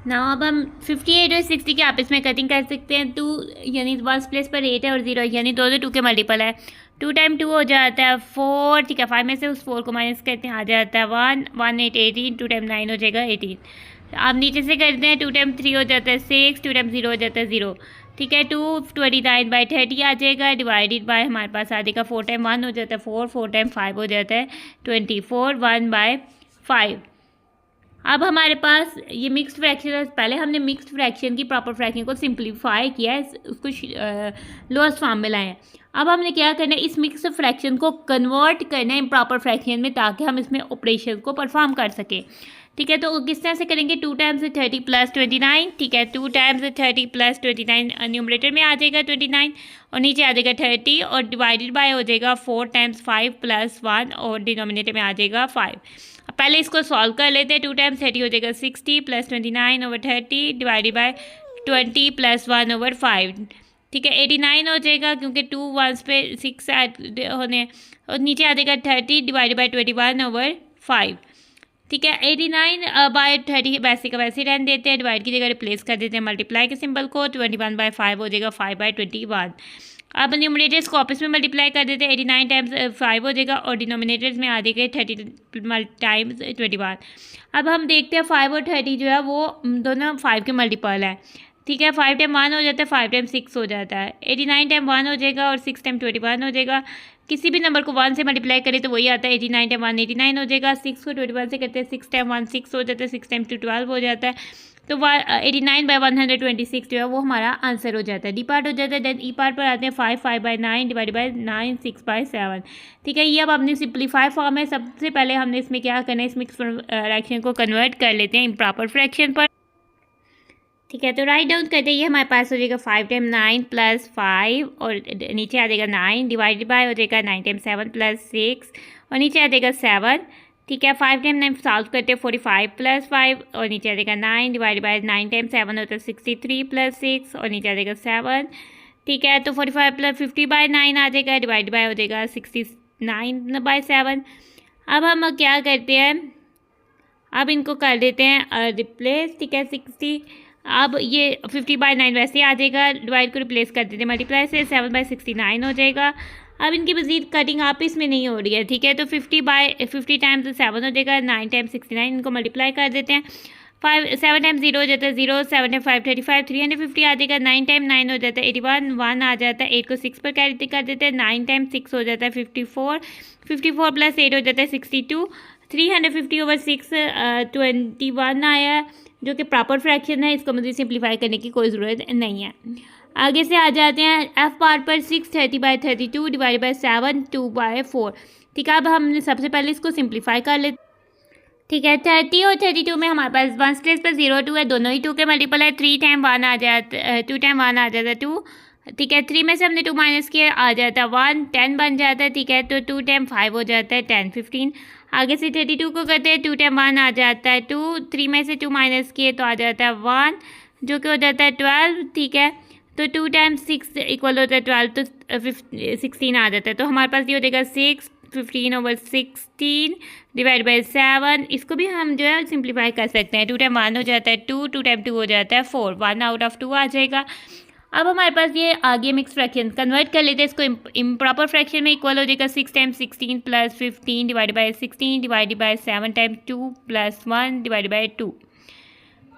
ना। अब हम 58 और 60 के आपस में कटिंग कर सकते हैं। 2 यानी 1 प्लेस पर 8 है और 0 यानी दोनों 2 के मल्टीपल है। 2 टाइम 2 हो जाता है 4। ठीक है, 5 में से उस 4 को माइनस करते हैं आ जाता है 1 1 8 18। 2 टाइम 9 हो जाएगा 18। आप नीचे से करते हैं, 2 टाइम 3 हो जाता है 6, 2 टाइम 0 हो जाता है 0। ठीक है, 229/30 आ जाएगा, डिवाइडेड बाय हमारे पास आ जाएगा 4 टाइम 1 हो जाता है 4, 4 टाइम 5 हो जाता है 24, 1/5। अब हमारे पास ये मिक्स्ड फ्रैक्शन है। पहले हमने मिक्स्ड फ्रैक्शन की प्रॉपर फ्रैक्शन को सिंप्लीफाई किया है, उसको लोएस्ट फॉर्म में लाए हैं। अब हमने क्या करना है, इस मिक्स्ड फ्रैक्शन को कन्वर्ट करना है इम्प्रॉपर फ्रैक्शन में, ताकि हम इसमें ऑपरेशन को परफॉर्म कर सकें। ठीक है। तो किस तरह से करेंगे, 2 टाइम्स 30 प्लस 29, ठीक है। 2 टाइम्स 30 प्लस 29 न्यूमरेटर में आ जाएगा 29 और नीचे आ जाएगा 30 और डिवाइडेड बाय हो जाएगा 4 टाइम्स 5 प्लस 1 और डिनोमिनेटर में आ जाएगा 5। अब पहले इसको सॉल्व कर लेते हैं। 2 टाइम्स 30 हो जाएगा 60 plus 29 over 30 divided by 20 plus 1 over 5, ठीक है। 89 हो जाएगा क्योंकि 2 वंस पे 6 ऐड होने, और नीचे आ जाएगा 30 डिवाइडेड बाय 21 ओवर 5, ठीक है। 89 बाय 30 वैसे का वैसे रहने देते हैं, डिवाइड की जगह रिप्लेस कर देते हैं मल्टीप्लाई के सिंबल को। 21 बाय 5 हो जाएगा 5 बाय 21। अब न्यूमरेटर्स को आपस में मल्टीप्लाई कर देते हैं। 89 टाइम्स 5 हो जाएगा और डिनोमिनेटर्स में आ जाएगा 30 टाइम्स 21। अब हम देखते हैं 5 और 30 जो है वो दोनों 5 के मल्टीपल है, ठीक है। 5 टाइम 1 हो जाता है, 5 टाइम 6 हो जाता है। 89 टाइम 1 हो जाएगा और 6 टाइम 21 हो जाएगा। किसी भी नंबर को 1 से मल्टीप्लाई करें तो वही आता है। 89 टाइम 1 89 हो जाएगा। 6 को 21 से करते हैं, 6 टाइम 1 6 हो जाता है, 6 टाइम 2 12 हो जाता है। तो 89 बाई 126 जो है वो हमारा आंसर हो जाता है। डी पार्ट हो जाता है। देन ई पार्ट पर आते हैं 5 बाई 9 डिवाइड बाई 9 6 बाई 7, ठीक है। ये अब अपनी सिंप्लीफाई फॉर्म है। सबसे पहले हमने इसमें क्या करना है, इसमें फ्रैक्शन को कन्वर्ट कर लेते हैं इम्प्रॉपर फ्रैक्शन पर, ठीक है। तो राइट डाउन करते ये हमारे पास हो जाएगा 5 टाइम 9 प्लस 5 और नीचे आ जाएगा 9 डिवाइडेड बाय हो जाएगा 9 टाइम 7 प्लस 6 और नीचे आ जाएगा 7, ठीक है। 5 टाइम 9 सॉल्व करते हैं 45 प्लस 5 और नीचे आ जाएगा 9 डिवाइडेड बाय 9 टाइम 7 होता है 63 प्लस 6 और नीचे आ जाएगा 7, ठीक है। तो 45 प्लस 50 बाय 9 आ जाएगा, डिवाइड बाय हो जाएगा 69 बाय 7। अब हम क्या करते हैं, अब इनको कर देते हैं रिप्लेस, ठीक है। 60, अब ये 50 बाय 9 वैसे आ जाएगा, डिवाइड को रिप्लेस कर देते हैं मल्टीप्लाई से, 7 बाय 69 हो जाएगा। अब इनकी मजीद कटिंग आपस में नहीं हो रही है, ठीक है। तो 50 टाइम्स 7 हो जाएगा, 9 टाइम्स 69, इनको मल्टीप्लाई कर देते हैं। 7 टाइम्स 0 हो जाता है 0, 7 टाइम 5 35, 350 आ जाएगा। 9 टाइम 9 हो जाता है 81, 1 आ जाता है, 8 को 6 पर कैरी कर देते हैं। 9 टाइम 6 हो जाता है 54, 54 प्लस 8 हो जाता है 62, 350 ओवर 6 21 आया है, जो कि प्रॉपर फ्रैक्शन है। इसको मुझे सिंप्लीफाई करने की कोई ज़रूरत नहीं है। आगे से आ जाते हैं एफ पार्ट पर। 6 30 बाई 32 डिवाइड बाई 7 2 बाई 4, ठीक है। अब हमने सबसे पहले इसको सिंप्लीफाई कर लेते, ठीक है। 30 और 32 में हमारे पास 1 प्लेस पर 0 2 है, दोनों ही 2 के मल्टीपल है। 3 टाइम 1 आ जाता है, 2 टाइम 1 आ जाता है 2, ठीक है। 3 में से हमने 2 माइनस किया, आ जाता है 1, 10 बन जाता है, ठीक है। तो 2 टाइम 5 हो जाता है 10 15। आगे से 32 को करते हैं, 2 टाइम 1 आ जाता है 2, 3 में से 2 माइनस किए तो आ जाता है 1, जो कि हो जाता है 12, ठीक है। तो 2 टाइम्स 6 इक्वल होता है 12, तो 16 आ जाता है। तो हमारे पास ये हो जाएगा 6 15 ओवर 16 डिवाइड बाई 7। इसको भी हम जो है सिंप्लीफाई कर सकते हैं। 2 टाइम 1 हो जाता है 2, 2 टाइम 2 हो जाता है 4, 1 आउट ऑफ 2 आ जाएगा। अब हमारे पास ये आगे मिक्स फ्रैक्शन कन्वर्ट कर लेते हैं इसको इम्प्रॉपर फ्रैक्शन में। इक्वल हो जाएगा 6 time 16 plus 15 divide by 16 divided by 7 time 2 plus 1 divide by 2,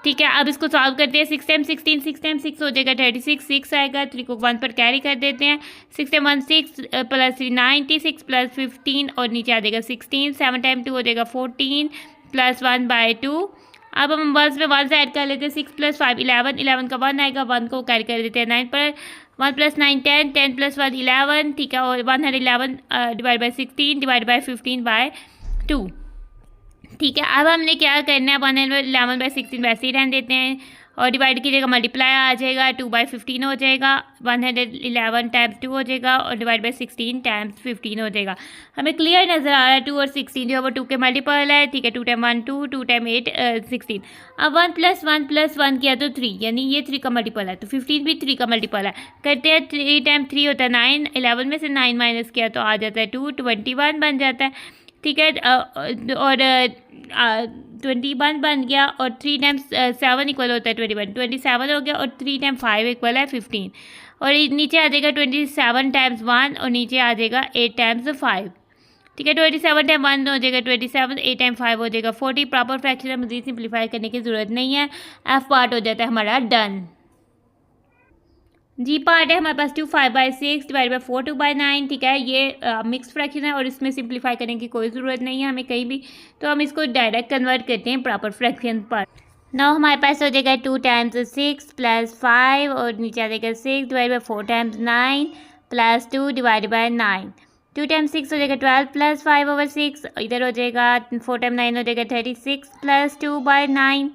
ठीक है। अब इसको सॉल्व करते हैं। 6 टाइम 16 6 टाइम 6 हो जाएगा 36, 6 आएगा, 3 को 1 पर कैरी कर देते हैं। 6 टाइम 1 6 प्लस 3 96 प्लस 15 और नीचे आ जाएगा 16, 7 टाइम 2 हो जाएगा 14 प्लस 1 बाई 2। अब हम 1 में 1 से ऐड कर लेते हैं। 6 प्लस 5 11, 11 का 1 आएगा, 1 को कैरी कर देते हैं 9 पर। 1 प्लस 9 10, 10 प्लस 1 11, ठीक है। और 111 divide by 16 divide by 15 by 2, ठीक है। अब हमने क्या करना है, 111 बाई 16 वैसे ही रहने देते हैं और डिवाइड कीजिएगा मल्टीप्लाई आ जाएगा, 2 बाई 15 हो जाएगा। 111 टाइम्स 2 हो जाएगा और डिवाइड बाई 16 टाइम्स 15 हो जाएगा। हमें क्लियर नज़र आ रहा है 2 और 16 जो है वो 2 के मल्टीपल है, ठीक है। 2 टाइम 1 2, 2 टाइम 8 16। अब 1 प्लस 1 किया तो 3, यानी ये 3 का मल्टीपल है, तो 15 भी 3 का मल्टीपल है। करते हैं 3 टाइम 3 होता है 9, 11 में से 9 माइनस किया तो आ जाता है 2, 21 बन जाता है, ठीक है। और 21 बन गया और 3 टाइम्स 7 इक्वल होता है 21, 27 हो गया और 3 टाइम 5 इक्वल है 15 और नीचे आ जाएगा 27 टाइम्स 1 और नीचे आ जाएगा 8 टाइम्स 5, ठीक है। 27 टाइम 1 हो जाएगा 27, 8 टाइम 5 हो जाएगा 40। प्रॉपर फ्रैक्शन में मज़ीद सिंप्लीफाई करने की ज़रूरत नहीं है। एफ पार्ट हो जाता है हमारा डन। जी पार्ट है हमारे पास 2 5 बाई 6 डिवाइड बाई 4 2 बाई 9, ठीक है। ये मिक्स फ्रैक्शन है और इसमें सिंप्लीफाई करने की कोई ज़रूरत नहीं है हमें कहीं भी, तो हम इसको डायरेक्ट कन्वर्ट करते हैं प्रॉपर फ्रैक्शन पर। नाउ हमारे पास हो जाएगा 2 टाइम्स 6 प्लस 5 और नीचे आ जाएगा 6 divide by 4 times 9 plus 2 divide by 9, 2 times 6 हो जाएगा 12 प्लस 5/6, इधर हो जाएगा 4 टाइम 9 हो जाएगा 36 प्लस 2/9,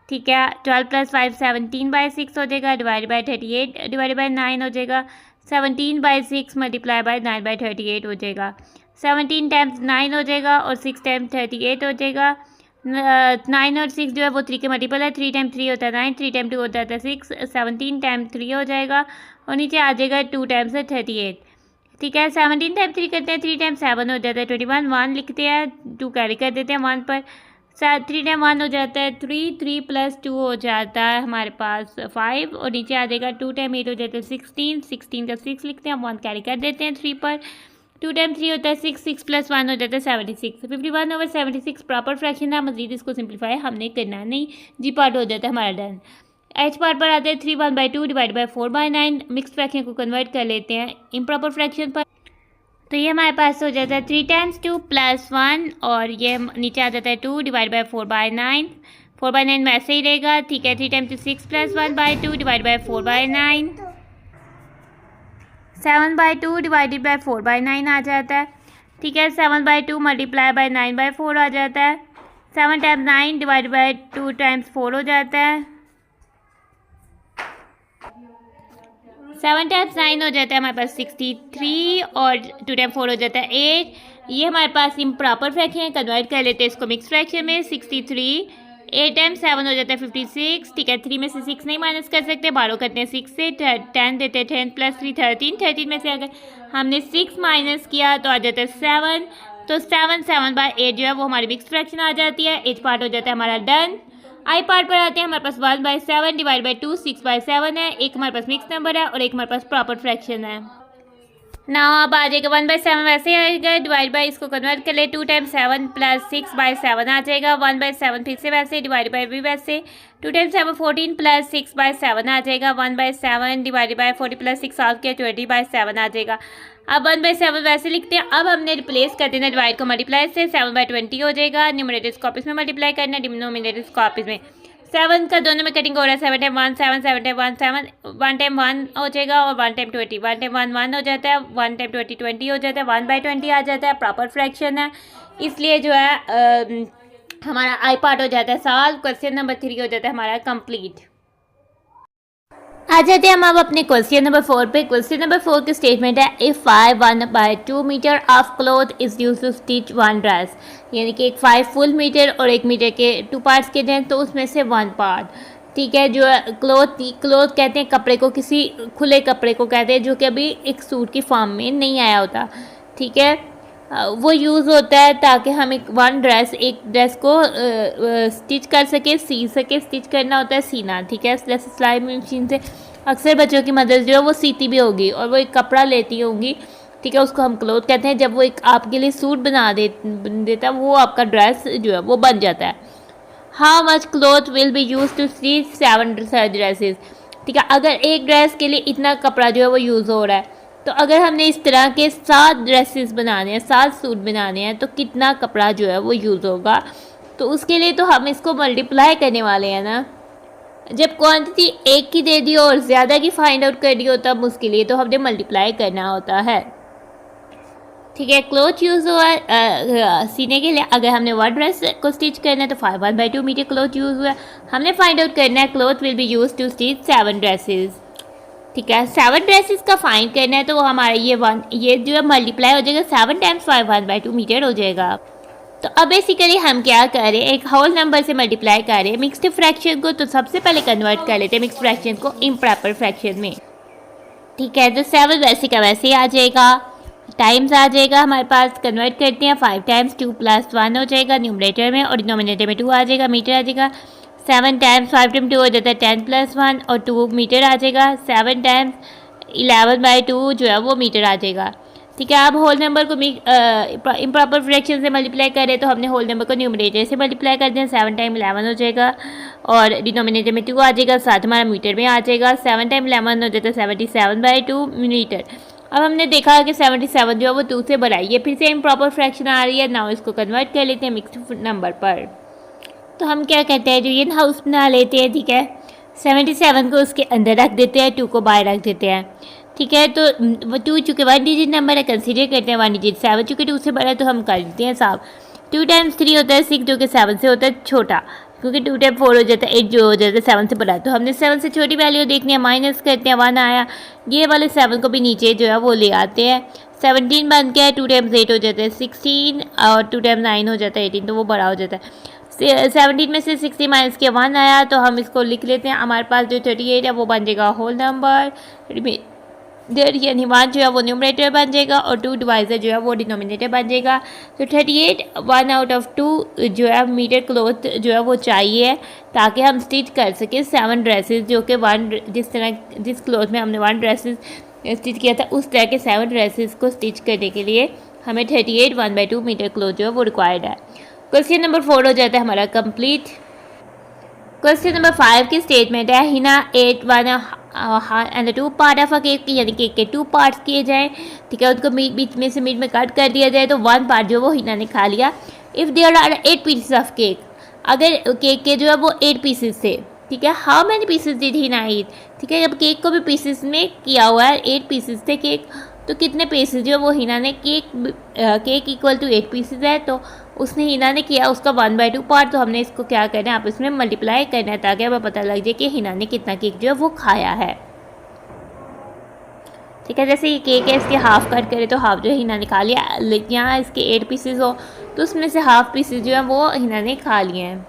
ठीक है। 12 प्लस 5 17/6 हो जाएगा, डिवाइड बाई 38 डिवाइड बाई 9 हो जाएगा, 17/6 मल्टीप्लाई बाई 9/38 हो जाएगा। 17 टाइम्स 9 हो जाएगा और 6 टाइम्स 38 हो जाएगा। 9 और 6 जो है वो 3 के मल्टीपल है, 3 टाइम 3 होता है 9, 3 टाइम 2 होता है 6, 17 टाइम 3 हो जाएगा और नीचे आ जाएगा 2 टाइम्स 38, ठीक है। 17 टाइम 3 करते हैं, 3 टाइम 7 हो जाता है 21, 1 लिखते हैं, 2 कैरी कर देते हैं 1 पर, 3 टाइम 1 हो जाता है 3, 3 प्लस 2 हो जाता है हमारे पास 5 और नीचे आ जाएगा 2 टाइम 8 हो जाता है 16, 16 का 6 लिखते हैं, 1 कैरी कर देते हैं 3 पर, 2 टाइम 3 होता है 6, 6 प्लस 1 हो जाता है 76, 51/76 प्रॉपर फ्रैक्शन है। मजीद इसको सिंप्लीफाई हमने करना नहीं, जी पार्ट हो जाता है हमारा डन। एच पार्ट पर आते हैं 3 1/2 डिवाइड बाई 4/9, मिक्स फ्रैक्शन को कन्वर्ट कर लेते हैं इम्प्रॉपर फ्रैक्शन पर, तो ये हमारे पास हो जाता है 3 टाइम्स 2 प्लस 1 और ये नीचे आ जाता है 2 डिवाइड बाई 4/9, 4/9 वैसे ही रहेगा, ठीक है। 3 times 6 plus 1/2 divide by 4/9, 7/2 divided by 4/9 आ जाता है, ठीक है। 7/2 मल्टीप्लाई बाई 9/4 आ जाता है, 7 टाइम्स 9 डिवाइड बाई 2 टाइम्स 4 हो जाता है, 7 टाइम्स 9 हो जाता है हमारे पास 63 और 2 टाइम 4 हो जाता है 8। ये हमारे पास इम्प्रॉपर फ्रैक्शन है, कन्वर्ट कर लेते हैं इसको मिक्स फ्रैक्शन में। 63 8 टाइम्स 7 हो जाता है 56, ठीक है। 3 में से 6 नहीं माइनस कर सकते, बारो करते हैं 6 से, 10 देते हैं, 10 प्लस 3 13, 13 में से अगर हमने 6 माइनस किया तो आ जाता है 7, तो 7/8 जो है वो हमारी मिक्स फ्रैक्शन आ जाती है। एच पार्ट हो जाता है हमारा डन। आई पार्ट पर आते हैं, हमारे पास 1/7 डिवाइड बाई 2 6/7 है, एक हमारे पास मिक्स नंबर है और एक हमारे पास प्रॉपर फ्रैक्शन है ना। अब आ जाएगा 1/7 वैसे आएगा, डिवाइड बाई इसको कन्वर्ट कर ले, 2 टाइम्स 7 प्लस 6/7 आ जाएगा, 1/7 फिर से वैसे, डिवाइड बाई भी वैसे, 2 टाइम्स 7 14 प्लस 6/7 आ जाएगा, 1/7 डिवाइड बाई 40 प्लस 6 सॉल्व किया 20/7 आ जाएगा। अब 1/7 वैसे लिखते हैं, अब हमने रिप्लेस कर देना डिवाइड को मल्टीप्लाई से, 7/20 हो जाएगा, न्यूमरेटर कॉपीज में मल्टीप्लाई करना, डिनोमिनेटर कॉपीज में। 7 का दोनों में कटिंग हो रहा है, 7 टाइम 1 7, 7 टाइम 1 7, 1 टाइम 1 हो जाएगा और 1 टाइम 20, 1 टाइम 1 1 हो जाता है, 1 टाइम 20 20 हो जाता है, 1/20 आ जाता है, प्रॉपर फ्रैक्शन है, इसलिए जो है हमारा आई पार्ट हो जाता है सॉल्व। क्वेश्चन नंबर 3 हो जाता है हमारा कंप्लीट। आ जाते हैं हम अब अपने क्वेश्चन नंबर 4 पे। क्वेश्चन नंबर 4 की स्टेटमेंट है, if 1/2 metre of cloth is use to stitch 1 dress, यानी कि 5 फुल मीटर और 1 मीटर के 2 पार्ट्स के हैं, तो उसमें से 1 पार्ट, ठीक है, जो क्लॉथ कहते हैं कपड़े को, किसी खुले कपड़े को कहते हैं जो कि अभी एक सूट की फॉर्म में नहीं आया होता, ठीक है। वो यूज़ होता है ताकि हम एक ड्रेस को स्टिच कर सके, सी सके। स्टिच करना होता है सीना, ठीक है। जैसे सिलाई मशीन से अक्सर बच्चों की मदद जो है वो सीती भी होगी और वो एक कपड़ा लेती होंगी, ठीक है, उसको हम क्लोथ कहते हैं। जब वो एक आपके लिए सूट बना देता वो आपका ड्रेस जो है वो बन जाता है। How much cloth will be use to stitch 7 dresses, ठीक है। अगर एक ड्रेस के लिए इतना कपड़ा जो है वो यूज़ हो रहा है, तो अगर हमने इस तरह के 7 ड्रेसेस बनाने हैं, 7 सूट बनाने हैं, तो कितना कपड़ा जो है वो यूज़ होगा। तो उसके लिए तो हम इसको मल्टीप्लाई करने वाले हैं ना। जब क्वांटिटी एक की दे दी और ज़्यादा की फाइंड आउट कर दी हो तब उसके लिए तो हमने मल्टीप्लाई करना होता है, ठीक है। क्लोथ यूज़ हुआ सीने के लिए, अगर हमने 1 ड्रेस को स्टिच करना है तो 1/2 मीटर क्लोथ यूज़ हुआ। हमने फाइंड आउट करना है cloth will be use to stitch 7 dresses, ठीक है। 7 ड्रेसेस का फाइंड करना है तो वो हमारा ये जो है मल्टीप्लाई हो जाएगा, 7 टाइम्स 5 1/2 मीटर हो जाएगा। तो अब बेसिकली हम क्या कर रहे हैं, एक होल नंबर से मल्टीप्लाई कर रहे हैं मिक्स्ड फ्रैक्शन को, तो सबसे पहले कन्वर्ट कर लेते हैं मिक्स्ड फ्रैक्शन को इम्प्रॉपर फ्रैक्शन में, ठीक है। तो 7 वैसे का वैसे ही आ जाएगा, टाइम्स आ जाएगा हमारे पास, कन्वर्ट करते हैं, 5 टाइम्स 2 प्लस 1 हो जाएगा न्यूमरेटर में और डिनोमिनेटर में 2 आ जाएगा, मीटर आ जाएगा। 7 टाइम्स 5 टाइम 2 हो जाता है 10 प्लस 1 और 2 मीटर आ जाएगा। 7 टाइम्स 11/2 जो है वो मीटर आ जाएगा, ठीक है। अब होल नंबर को इम्प्रॉपर फ्रैक्शन से मल्टीप्लाई करें तो हमने होल नंबर को न्यूमरेटर से मल्टीप्लाई कर दें, 7 टाइम 11 हो जाएगा और डिनोमिनेटर में 2 आ जाएगा, साथ हमारा मीटर में आ जाएगा। 7 टाइम 11 हो जाता है 77/2 मीटर। अब हमने देखा कि 77 जो है वो 2 से बढ़ाई है, फिर से इम्प्रॉपर फ्रैक्शन आ रही है ना, इसको कन्वर्ट कर लेते हैं मिक्स्ड नंबर पर। तो हम क्या कहते हैं, जो ये हाउस बना लेते हैं, ठीक है। 77 को उसके अंदर रख देते हैं, 2 को बाहर रख देते हैं, ठीक है। तो 2 चूँकि 1 डिजिट नंबर है, कंसीडर करते हैं 1 डिजिट। 7 चूँकि 2 से बड़ा है तो हम कर देते हैं साफ। 2 टाइम्स 3 होता है 6, जो कि 7 से होता है छोटा, क्योंकि 2 टाइम 4 हो जाता है 8, जो हो जाता है 7 से बड़ा। तो हमने 7 से छोटी वैल्यू देखनी है, माइनस करते हैं, 1 आया। ये वाले 7 को भी नीचे जो है वो ले आते हैं। 17 बन गया है, 2 टाइम्स 8 हो जाता है 16, और 2 टाइम्स 9 हो जाता है 18, तो वो बड़ा हो जाता है। 17 में से 60 माइनस के 1 आया, तो हम इसको लिख लेते हैं। हमारे पास जो 38 है वो बन जाएगा होल नंबर, यानी 1 जो है वो न्यूमरेटर बन जाएगा और 2 डिवाइजर जो है वो डिनोमिनेटर बन जाएगा। तो 38 1 आउट ऑफ 2 जो है मीटर क्लॉथ जो है वो चाहिए, ताकि हम स्टिच कर सकें 7 ड्रेसेस, जो कि जिस क्लॉथ में हमने 1 ड्रेसेस स्टिच किया था उस तरह के 7 ड्रेसेस को स्टिच करने के लिए हमें 38 1/2 मीटर क्लॉथ जो है वो रिक्वायर्ड है। क्वेश्चन नंबर 4 हो जाता है हमारा कंप्लीट। क्वेश्चन नंबर 5 की स्टेटमेंट है, Hina ate 1 and 2 part of a cake, यानी केक के 2 पार्ट्स किए जाएँ, ठीक है। उनको बीच में से मीट में कट कर दिया जाए, तो 1 पार्ट जो वो हिना ने खा लिया। If there are 8 pieces of cake, अगर केक के जो है वो 8 पीसेस थे, ठीक है। How many pieces did Hina eat, ठीक है। अब केक को भी पीसेस में किया हुआ है, 8 पीसेस थे केक, तो कितने पीसेस जो वो हिना ने केक इक्वल टू 8 पीसेस है, तो उसने हिना ने किया उसका 1/2 पार्ट। तो हमने इसको क्या करना है, आप इसमें मल्टीप्लाई करना है, ताकि हमें पता लग जाए कि हिना ने कितना केक जो है वो खाया है, ठीक है। जैसे ये केक है, इसके हाफ कट करें तो हाफ जो है हिना ने खा लिया, लेकिन यहाँ इसके 8 पीसेस हो तो उसमें से हाफ पीसेस जो है वो हिना ने खा लिए हैं,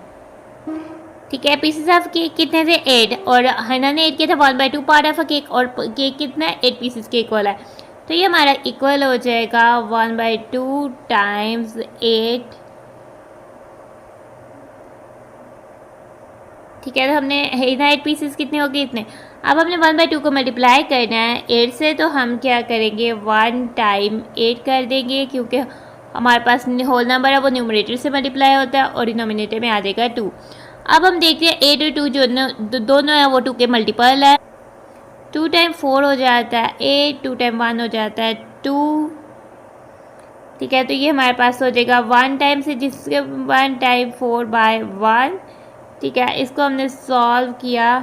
ठीक है। पीसेस ऑफ केक कितने थे 8, और हिना ने 8 किया था 1/2 पार्ट ऑफ अ केक, और केक कितना है 8 पीसेस केक वाला है, तो ये हमारा इक्वल हो जाएगा 1/2 टाइम्स 8, ठीक है। तो हमने हिना 8 पीसेस कितने हो गए इतने। अब हमने 1/2 को मल्टीप्लाई करना है 8 से, तो हम क्या करेंगे 1 टाइम 8 कर देंगे, क्योंकि हमारे पास होल नंबर है वो न्यूमरेटर से मल्टीप्लाई होता है और डिनोमिनेटर में आ जाएगा 2। अब हम देखते हैं 8 और 2 जो दोनों है वो 2 के मल्टीपल है। 2 टाइम 4 हो जाता है 8, 2 टाइम 1 हो जाता है 2, ठीक है। तो ये हमारे पास हो जाएगा 1 टाइम से, जिसके 1 टाइम 4/1, ठीक है। इसको हमने सॉल्व किया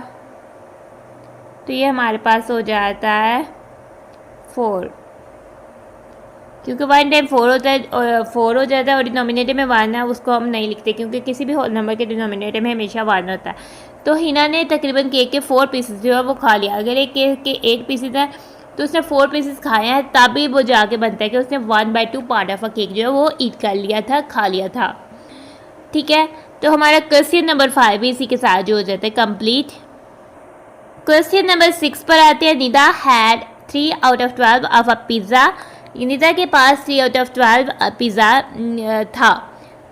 तो ये हमारे पास हो जाता है 4, क्योंकि 1 टाइम 4 होता है और 4 हो जाता है, और डिनोमिनेटर में 1 है, उसको हम नहीं लिखते, क्योंकि किसी भी होल नंबर के डिनोमिनेटर में हमेशा 1 होता है। तो हिना ने तकरीबन केक के 4 पीसेस जो है वो खा लिया। अगर एक केक के 8 पीसेस है तो उसने 4 पीसेस खाए हैं, तभी वो जाके बनता है कि उसने 1/2 पार्ट ऑफ अ केक जो है वो ईट कर लिया था, खा लिया था, ठीक है। तो हमारा क्वेश्चन नंबर 5 भी इसी के साथ जो हो जाता है कंप्लीट। क्वेश्चन नंबर 6 पर आते हैं। Nida had 3 out of 12 of a pizza, Nida के पास 3 आउट ऑफ 12 पिज़्ज़ा था,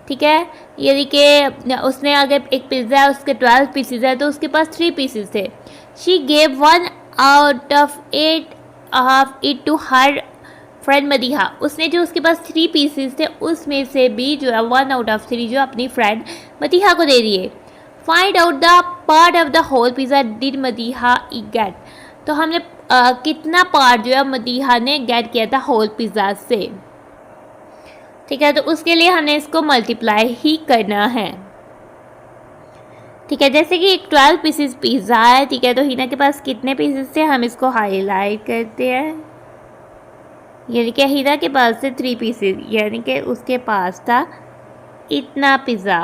ठीक है। यानी कि उसने अगर एक पिज़्ज़ा है उसके 12 पीसेस है तो उसके पास 3 पीसेस थे। She gave 1 out of 8 of it to her friend Madiha, उसने जो उसके पास 3 पीसेस थे उसमें से भी जो है 1 आउट ऑफ 3 जो अपनी फ्रेंड मदीहा को दे दिए। Find out the part of the whole pizza did Madiha get, तो हमने कितना पार्ट जो है मदीहा ने गेट किया था होल पिज़्ज़ा से, ठीक है। तो उसके लिए हमने इसको मल्टीप्लाई ही करना है, ठीक है। जैसे कि एक 12 पीसेस पिज़्ज़ा है, ठीक है। तो हिना के पास कितने पीसेस थे, हम इसको हाईलाइट करते हैं। यानी कि हिना के पास से 3 पीसेस, यानी कि उसके पास था इतना पिज़्ज़ा।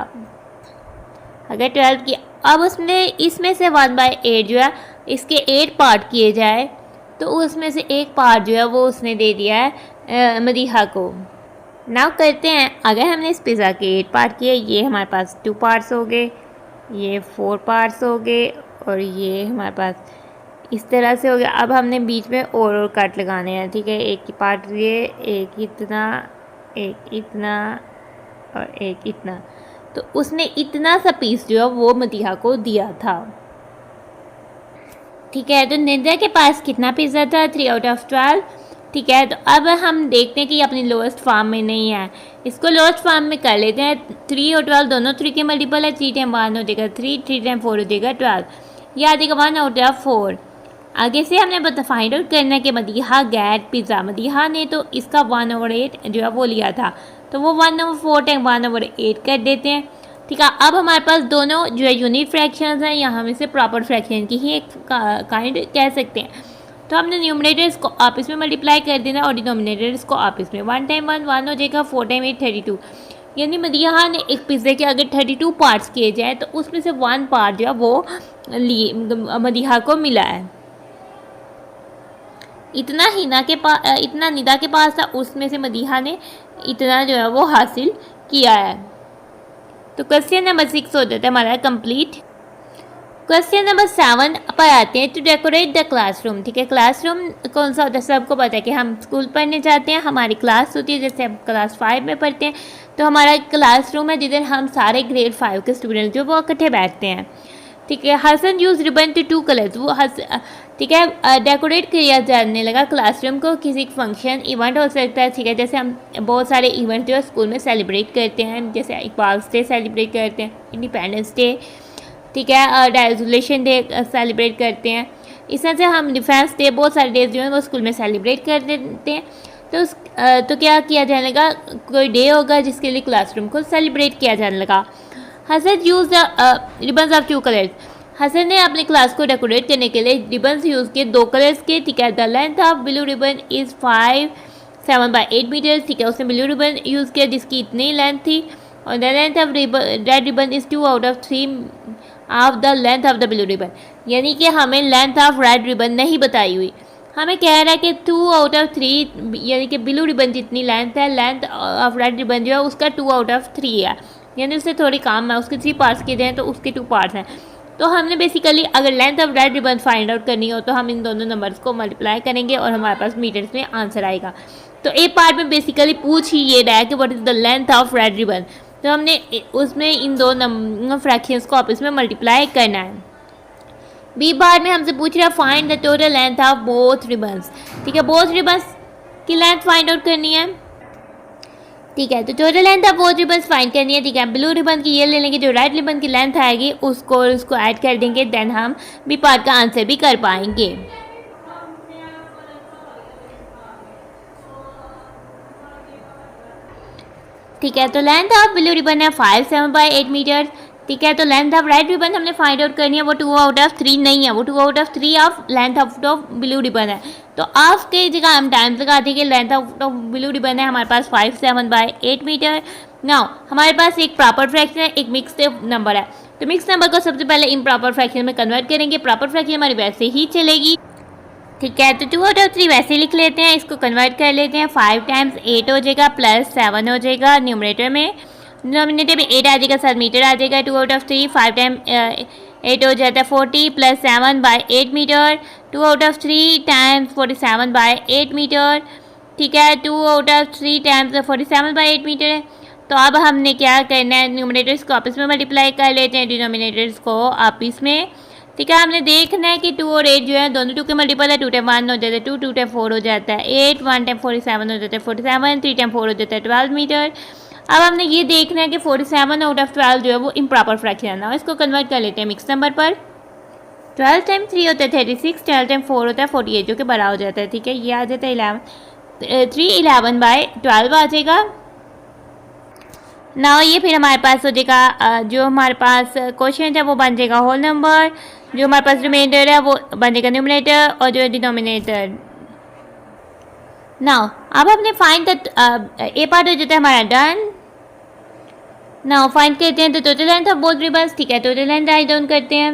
अगर 12 की, अब उसने इसमें से 1/8 जो है इसके 8 पार्ट किए जाए, तो उसमें से एक पार्ट जो है वो उसने दे दिया है मदीहा को। नाउ करते हैं, अगर हमने इस पिज़्ज़ा के 8 पार्ट किए, ये हमारे पास 2 पार्ट्स हो गए, ये 4 पार्ट्स हो गए, और ये हमारे पास इस तरह से हो गया। अब हमने बीच में और कट लगाने हैं, ठीक है। एक पार्ट ये, एक इतना, एक इतना और एक इतना, तो उसने इतना सा पीस जो है वो मदीहा को दिया था, ठीक है। तो निदा के पास कितना पिज़्ज़ा था 3 आउट ऑफ 12, ठीक है। तो अब हम देखते हैं कि ये अपनी लोएस्ट फॉर्म में नहीं है, इसको लोएस्ट फॉर्म में कर लेते हैं। 3 और 12 दोनों 3 के मल्टीपल है, 3 टाइम 1 हो जाएगा 3, 3 टाइम 4 हो जाएगा 12, ये आ जाएगा 1 आउट ऑफ 4। आगे से हमने फाइंड आउट करना है कि मदीहा गेट पिज़्ज़ा, मदीहा ने तो इसका 1/8 जो है वो लिया था, तो वो 1/4 टाइम 1/8 कर देते हैं, ठीक है। अब हमारे पास दोनों जो है यूनिट फ्रैक्शंस हैं, या हम इसे प्रॉपर फ्रैक्शन की ही एक काइंड कह सकते हैं। तो हमने न्यूमरेटर्स को आपस में मल्टीप्लाई कर देना और डिनोमिनेटर्स को आपस में। 1 टाइम 1 1 हो जाएगा, 4 टाइम 8 32। यानी मदीहा ने एक पिज़्ज़े के अगर 32 पार्ट्स किए जाए तो उसमें से 1 पार्ट जो है वो मदीहा को मिला है। इतना निदा के पास था, उसमें से मदीहा ने इतना जो है वो हासिल किया है। तो क्वेश्चन नंबर 6 हो जाता है हमारा कंप्लीट। क्वेश्चन नंबर 7 पर आते हैं, टू डेकोरेट द क्लासरूम। ठीक है, क्लासरूम कौन सा होता है सबको पता है कि हम स्कूल पढ़ने जाते हैं, हमारी क्लास होती है, जैसे हम क्लास 5 में पढ़ते हैं तो हमारा क्लासरूम है जिधर हम सारे ग्रेड 5 के स्टूडेंट जो वो इकट्ठे बैठते हैं। ठीक है, Hasan use ribbon to 2 colours. वो ठीक है, डेकोरेट किया जाने लगा क्लासरूम को किसी फंक्शन इवेंट हो सकता है। ठीक है, जैसे हम बहुत सारे इवेंट जो है स्कूल में सेलिब्रेट करते हैं, जैसे इकबाल डे सेलिब्रेट करते हैं, इंडिपेंडेंस डे, ठीक है, रेजोल्यूशन डे सेलिब्रेट करते हैं। इस तरह से हम डिफेंस डे, बहुत सारे डेज जो हैं वो स्कूल में सेलिब्रेट कर देते हैं। तो क्या किया जाने लगा, कोई डे होगा जिसके लिए क्लासरूम को सेलिब्रेट किया जाने लगा। Hasan use the ribbons of 2 colours. Hasan ने अपनी क्लास को डेकोरेट करने के लिए रिबन्स यूज़ किए 2 कलर्स के। ठीक है, the length of blue ribbon is 5.7 by 8 metres. ठीक है, उसने ब्लू रिबन यूज़ किया जिसकी इतनी लेंथ थी, और the length of red ribbon is 2 out of 3 of the length of the blue ribbon. यानी कि हमें लेंथ ऑफ रेड रिबन नहीं बताई हुई, हमें कह रहा है कि 2 out of 3, यानी कि ब्लू रिबन जितनी लेंथ है, लेंथ ऑफ रेड रिबन जो है उसका 2 out of 3 है, यानी उससे थोड़ी कम है, उसके 3 पार्ट्स किए जाएँ तो उसके 2 पार्ट्स हैं। तो हमने बेसिकली अगर length of red ribbon find out करनी हो तो हम इन दोनों नंबर्स को मल्टीप्लाई करेंगे और हमारे पास मीटर्स में आंसर आएगा। तो ए पार्ट में बेसिकली पूछ ही ये रहा है कि what is the length of red ribbon, तो हमने उसमें इन दो फ्रैक्शंस को आपस में मल्टीप्लाई करना है। बी पार्ट में हमसे पूछ रहा है find the total length of both ribbons. ठीक है, बोथ रिबन्स की लेंथ फाइंड आउट करनी है। ठीक है, तो total length of both ribbons find करनी है। ठीक है, ब्लू रिबन की ये ले लेंगे, जो रेड रिबन की लेंथ आएगी उसको ऐड कर देंगे, देन हम बी पार्ट का आंसर भी कर पाएंगे। ठीक है, तो लेंथ ऑफ ब्लू रिबन है 5.7 by 8 मीटर। ठीक है, तो लेंथ ऑफ रेड रिबन हमने फाइंड आउट करनी है, वो 2 out of 3 नहीं है, वो 2 out of 3 of length of blue ribbon है। तो ऑफ के जगह हम टाइम्स लगा देंगे, लेंथ ऑफ ब्लू रिबन है हमारे पास 5.7 by 8 मीटर। नाउ हमारे पास एक प्रॉपर फ्रैक्शन है, एक मिक्स्ड नंबर है, तो मिक्स नंबर को सबसे पहले इम्प्रॉपर फ्रैक्शन में कन्वर्ट करेंगे। प्रॉपर फ्रैक्शन हमारी वैसे ही चलेगी। ठीक है, तो 2 out of 3 वैसे लिख लेते हैं, इसको कन्वर्ट कर लेते हैं। 5 times 8 हो जाएगा प्लस 7 हो जाएगा न्यूमरेटर में, डिनोमिनेटर में 8 आ जाएगा, 7 मीटर आ जाएगा। 2 out of 3 5 times 8 हो जाता है 40 plus 7 by 8 metre. 2 out of 3 times 47 by 8 मीटर। ठीक है, 2 out of 3 times 47 by 8 metre है। तो अब हमने क्या करना है, न्यूमरेटर्स को आपस में मल्टीप्लाई कर लेते हैं, डिनोमिनेटर्स को आपस में। ठीक है, हमने देखना है कि 2 और 8 जो है दोनों 2 के मल्टीपल है। 2 टाइम 1 हो जाता है 2, 2 टाइम 4 हो जाता है 8, 1 टाइम 47 हो जाता है 47, 3 टाइम 4 हो जाता है 12 मीटर। अब हमने ये देखना है कि 47 out of 12 जो है वो इम्प्रॉपर फ्रैक्शन है ना, इसको कन्वर्ट कर लेते हैं मिक्स नंबर पर। 12 टाइम 3 होता है 36, 12 टाइम 4 होता है 48 जो कि बड़ा हो जाता है। ठीक है, ये आ जाता है 11 by 12 आ जाएगा। ना ये फिर हमारे पास हो जाएगा, जो हमारे पास क्वेश्चन है वो बन जाएगा होल नंबर, जो हमारे पास रिमाइंडर है वो बन जाएगा न्यूमरेटर और जो डिनोमिनेटर। नाउ अब हमने फाइंड ए पार्ट हो जाता है हमारा डन। नाउ फाइंड करते हैं तो total length of both ribbons. ठीक है, टोटल लेंथ राइट डाउन करते हैं।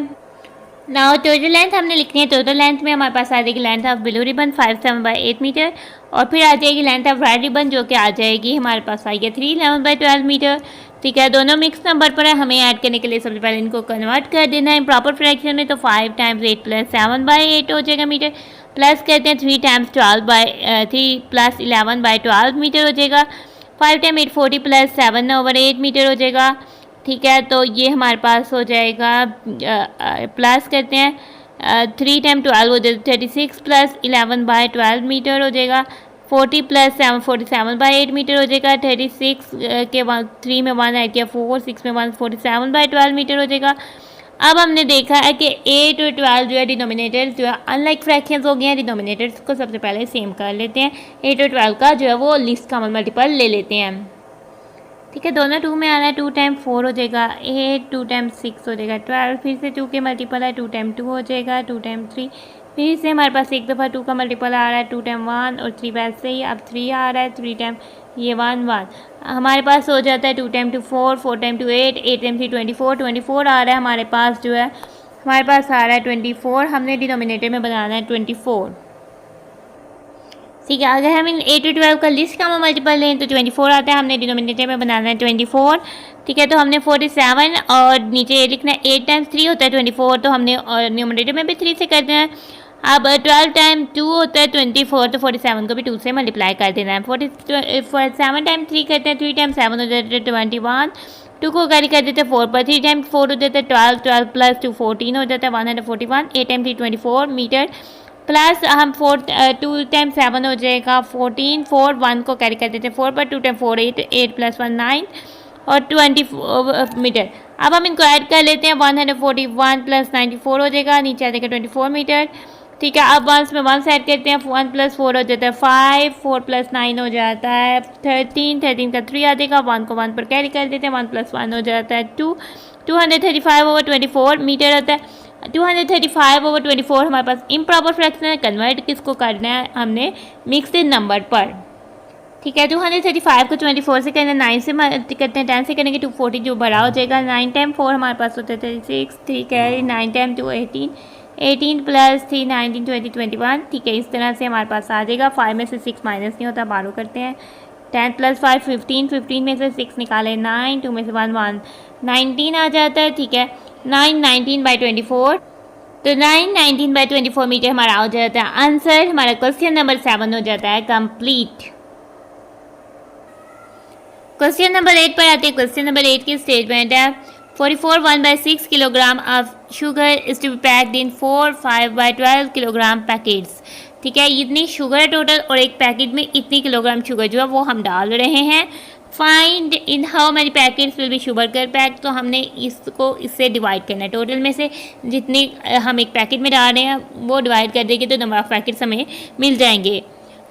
नाउ टोटल लेंथ हमने लिखनी है, टोटल लेंथ में हमारे पास आ जाएगी length of blue ribbon 5.7 by 8 metre, और फिर आ जाएगी लेंथ ऑफ रेड रिबन जो कि आ जाएगी हमारे पास आएगी 311 by 12 मीटर। ठीक है, दोनों मिक्स नंबर पर है, हमें ऐड करने के लिए सबसे पहले इनको कन्वर्ट कर देना है प्रॉपर फ्रैक्शन में। तो 5 times 8 प्लस 7 by 8 हो जाएगा मीटर, प्लस करते हैं 3 times 12 by 3 plus 11 by 12 metre हो जाएगा। 5 टाइम 8 40 प्लस 7 over 8 मीटर हो जाएगा। ठीक है, तो ये हमारे पास हो जाएगा, प्लस करते हैं 3 टाइम 12 हो जाएगा 36 प्लस 11 by 12 मीटर हो जाएगा। 40 प्लस 7 47 by 8 मीटर हो जाएगा। 36 के 3 में 1 ऐड किया 4, 6 में 1 47 by 12 मीटर हो जाएगा। अब हमने देखा है कि 8 और 12 जो है डिनोमिनेटर्स जो है अनलाइक फ्रैक्शंस हो गए हैं। डिनोमिनेटर्स को सबसे पहले सेम कर लेते हैं, 8 और 12 का जो है वो लीस्ट कॉमन मल्टीपल ले लेते हैं। ठीक है, दोनों 2 में आ रहा है, 2 टाइम 4 हो जाएगा 8, 2 टाइम 6 हो जाएगा 12, फिर से 2 के मल्टीपल है, 2 टाइम 2 हो जाएगा, 2 टाइम 3, फिर से हमारे पास एक दफ़ा 2 का मल्टीपल आ रहा है, 2 टाइम 1 और 3 वैसे ही, अब 3 आ रहा है, 3 टाइम ये 1 हमारे पास हो जाता है, 2 टाइम 2 4, 4 टाइम 2 8, 8 टाइम 3 24, 24 आ रहा है हमारे पास जो है, हमारे पास आ रहा है 24, हमने डिनोमिनेटर में बनाना है 24। ठीक है, अगर हम इन 8 to 12 का लिस्ट का मल्टीपल लें तो 24 आता है, हमने डिनोमिनेटर में बनाना है 24। ठीक है, तो हमने 47 और नीचे ये लिखना है 8 टाइम्स 3 होता है 24, तो हमने न्यूमरेटर में भी 3 से कर देना है। अब 12 टाइम 2 होता है 24, तो 47 को भी 2 से मल्टीप्लाई कर देना है। 47 टाइम 3 करते हैं, 3 टाइम 7 हो जाता है 21, 2 को कैरी कर देते हैं 4 पर, 3 टाइम 4 हो जाता है 12, 12 प्लस 2 14 हो जाता है 141, 8 टाइम 3 24 मीटर, प्लस हम 2 टाइम 7 हो जाएगा 14, 4 1 को कैरी कर देते हैं 4 पर, 2 टाइम 4 8, 8 प्लस 1 9 और 20 मीटर। अब हम इनको ऐड कर लेते हैं, 141 प्लस 94 हो जाएगा, नीचे आ जाएगा 24 मीटर। ठीक है, अब वंस में 1 ऐड करते हैं, 1 प्लस 4 हो जाता है 5, 4 प्लस 9 हो जाता है 13, 13 का 3 आ जाएगा, 1 को 1 पर कैरी कर देते हैं, 1 प्लस 1 हो जाता है 2, 235/24 मीटर होता है। 235/24 हमारे पास इम्प्रॉपर फ्रैक्शन है, कन्वर्ट किसको करना है हमने, मिक्स्ड नंबर पर। ठीक है, 235 को 24 से करना, 9 से करते हैं, 10 से करेंगे 240 जो बड़ा हो जाएगा, 9 टाइम 4 हमारे पास होता है 36। ठीक है, 9 टाइम 2 18, 18 प्लस 3 19 20 21। ठीक है, इस तरह से हमारे पास आ जाएगा। 5 में से 6 माइनस नहीं होता, बारो करते हैं, 10 प्लस 5 15, 15 में से 6 निकाले 9, 2 में से 1 1, 19 आ जाता है। ठीक है, 9 19/24, तो 9 19/24 मीटर हमारा हो जाता है आंसर। हमारा क्वेश्चन नंबर 7 हो जाता है कंप्लीट। क्वेश्चन नंबर 8 पर आते हैं। क्वेश्चन नंबर 8 की स्टेटमेंट है 44 1/6 kilogram of sugar is to be packed in 4 5/12 kilogram packets. ठीक है, इतनी शुगर है टोटल और एक पैकेट में इतनी किलोग्राम शुगर जो है वो हम डाल रहे हैं। Find in how many packets will be sugar कर पैक, तो हमने इसको इससे डिवाइड करना है, टोटल में से जितने हम एक पैकेट में डाल रहे हैं वो डिवाइड कर देंगे तो नंबर ऑफ पैकेट्स हमें मिल जाएंगे।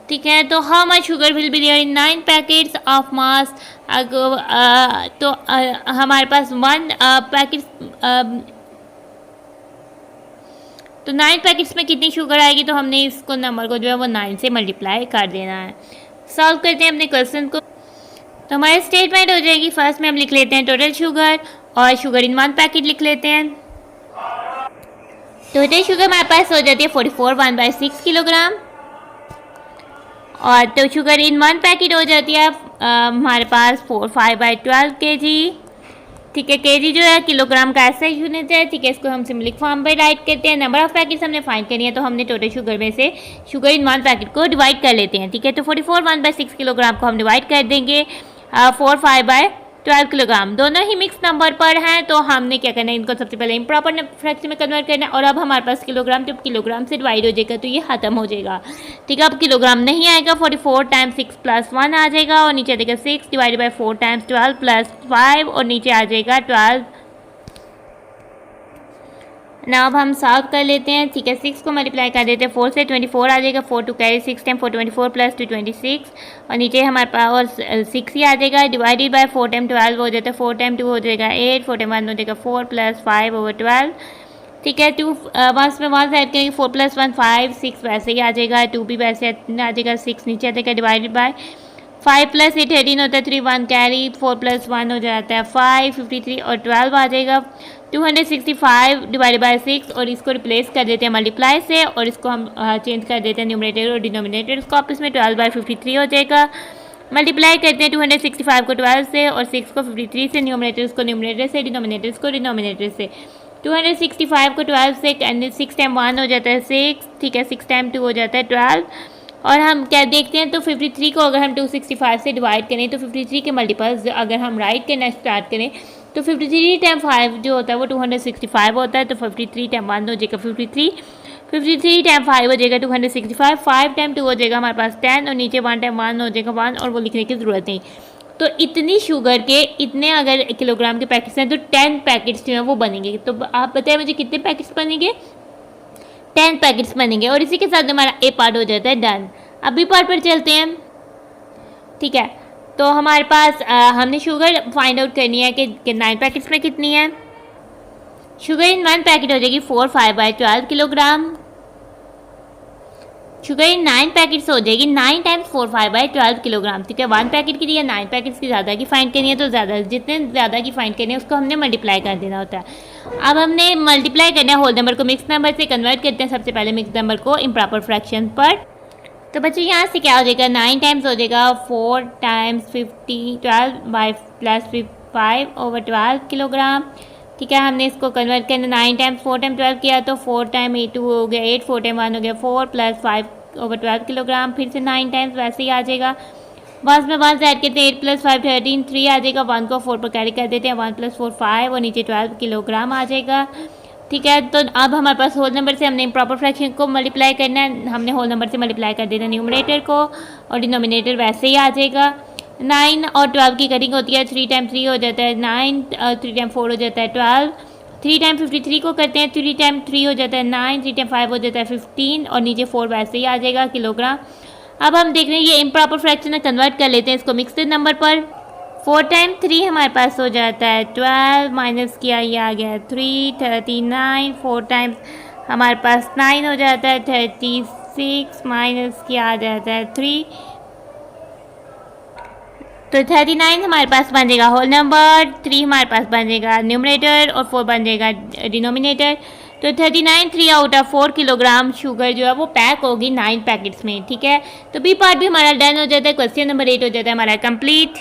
ठीक है, तो how much sugar will be there in 9 packets of mass, तो हमारे पास 1 पैकेट, तो 9 पैकेट्स में कितनी शुगर आएगी, तो हमने इसको नंबर को जो है वो 9 से मल्टीप्लाई कर देना है। सॉल्व करते हैं अपने क्वेश्चन को, तो हमारी स्टेटमेंट हो जाएगी, फर्स्ट में हम लिख लेते हैं टोटल शुगर और शुगर इन 1 पैकेट लिख लेते हैं। टोटल शुगर हमारे पास हो जाती है 44 1/6 किलोग्राम, और तो शुगर इन 1 पैकेट हो जाती है हमारे पास 4 5/12 kg। ठीक है, केजी जो है किलोग्राम का ऐसा यूनिट है। ठीक है, इसको हम सिंपली फॉर्म पर राइट करते हैं। नंबर ऑफ पैकेट्स हमने फाइंड करनी है, तो हमने टोटल शुगर में से शुगर इन 1 पैकेट को डिवाइड कर लेते हैं। ठीक है, तो 44 1/6 किलोग्राम को हम डिवाइड कर देंगे 4 5/12 किलोग्राम, दोनों ही मिक्स नंबर पर हैं, तो हमने क्या करना है, इनको सबसे पहले इम्प्रॉपर फ्रैक्शन में कन्वर्ट करना है। और अब हमारे पास किलोग्राम, जब किलोग्राम से डिवाइड हो जाएगा तो ये खत्म हो जाएगा। ठीक है, अब किलोग्राम नहीं आएगा, 44 टाइम्स 6 प्लस 1 आ जाएगा, और नीचे आ जाएगा 6 डिवाइडेड बाई 4 टाइम्स 12 प्लस 5, और नीचे आ जाएगा 12। ना अब हम सॉल्व कर लेते हैं। ठीक है, 6 को मल्टीप्लाई कर देते हैं 4 से, 24 आ जाएगा, 4 टू कैरी 6 टाइम 4 24 प्लस 2 26, और नीचे हमारे पास और 6 ही आ जाएगा, डिवाइडेड बाय 4 टाइम 12 हो जाता है, 4 टाइम 2 हो जाएगा 8, 4 टाइम 1 हो जाएगा 4 प्लस 5/12। ठीक है, 2 1 में 1 ऐड करेंगे, 4 प्लस 1 5, 6 वैसे ही आ जाएगा, 2 भी वैसे आ जाएगा, 6 नीचे आ जाएगा, डिवाइडेड बाय 5 प्लस 8 18 होता है, 3 1 कैरी, 4 प्लस 1 हो जाता है 5 53, और 12 आ जाएगा 265 डिवाइडेड बाय 6, और इसको रिप्लेस कर देते हैं मल्टीप्लाई से, और इसको हम चेंज कर देते हैं न्यूमरेटर और डिनोमिनेटर, इसको आपस में 12/53 हो जाएगा। मल्टीप्लाई करते हैं 265 को 12 से और 6 को 53 से, न्यूमरेटर को न्यूमरेटर से, डिनोमिनेटर को डिनोमिनेटर से। 265 को 12 से, 6 टाइम 1 हो जाता है 6, ठीक है, 6 टाइम 2 हो जाता है 12, और हम क्या देखते हैं, तो 53 को अगर हम 265 से डिवाइड करें तो 53 के मल्टीपल्स अगर हम राइट करना स्टार्ट करें तो 53 टाइम 5 जो होता है वो 265 होता है, तो 53 टाइम 1 हो जाएगा 53, 53 टाइम 5 हो जाएगा 265, 5 टाइम 2 हो जाएगा हमारे पास 10, और नीचे 1 टाइम 1 हो जाएगा 1, और वो लिखने की ज़रूरत नहीं। तो इतनी शुगर के इतने अगर किलोग्राम के पैकेट्स हैं तो 10 पैकेट्स जो हैं वो बनेंगे। तो आप बताएं मुझे कितने पैकेट्स बनेंगे, 10 पैकेट्स बनेंगे, और इसी के साथ हमारा ए पार्ट हो जाता है डन। अब बी पार्ट पर चलते हैं। ठीक है, तो हमारे पास हमने शुगर फाइंड आउट करनी है कि 9 पैकेट्स में कितनी है। शुगर इन 1 पैकेट हो जाएगी 4 5/12 किलोग्राम। शुगर इन 9 पैकेट्स हो जाएगी 9 टाइम्स 4 5/12 किलोग्राम। ठीक है, 1 पैकेट की या 9 पैकेट्स की ज़्यादा की फाइंड करनी है तो ज़्यादा, जितने ज़्यादा की फाइंड करनी है उसको हमने मल्टीप्लाई कर देना होता है। अब हमने मल्टीप्लाई करना है होल नंबर को मिक्स नंबर से कन्वर्ट करते हैं सबसे पहले मिक्स नंबर को इम्प्रॉपर फ्रैक्शन पर। तो बच्चों यहाँ से क्या हो जाएगा, 9 टाइम्स हो जाएगा 4 टाइम्स 50 12 बाई प्लस 5/12 किलोग्राम। ठीक है, हमने इसको कन्वर्ट करना 9 टाइम्स 4 टाइम 12 किया तो 4 टाइम 8 हो गया 8, 4 टाइम 1 हो गया 4 प्लस 5/12 किलोग्राम। फिर से 9 टाइम्स वैसे ही आ जाएगा। 1 में 1 ऐड करते हैं 8 प्लस 5 13, 3 आ जाएगा। 1 को 4 पर कैरी कर देते हैं 1 प्लस 4 5 और नीचे 12 किलोग्राम आ जाएगा। ठीक है, तो अब हमारे पास होल नंबर से हमने इम्प्रॉपर फ्रैक्शन को मल्टीप्लाई करना है। हमने होल नंबर से मल्टीप्लाई कर देना न्यूमरेटर को और डिनोमिनेटर वैसे ही आ जाएगा। 9 और 12 की कटिंग होती है, 3 टाइम 3 हो जाता है 9, 3 टाइम 4 हो जाता है 12, 3 टाइम 53 को करते हैं 3 टाइम 3 हो जाता है 9, 3 टाइम 5 हो जाता है 15 और नीचे 4 वैसे ही आ जाएगा किलोग्राम। अब हम देख रहे हैं ये इम्प्रॉपर फ्रैक्शन में कन्वर्ट कर लेते हैं इसको मिक्स्ड नंबर पर। 4 टाइम 3 हमारे पास हो जाता है 12, माइनस किया ये आ गया 3 39, 4 टाइम्स हमारे पास 9 हो जाता है 36, माइनस किया आ जाता है 3, तो 39 हमारे पास बन जाएगा होल नंबर, 3 हमारे पास बन जाएगा न्यूमरेटर और 4 बन जाएगा डिनोमिनेटर। तो 39 3 आउट ऑफ 4 किलोग्राम शुगर जो है वो पैक होगी 9 पैकेट्स में। ठीक है, तो बी पार्ट भी हमारा डन हो जाता है। क्वेश्चन नंबर 8 हो जाता है हमारा कंप्लीट।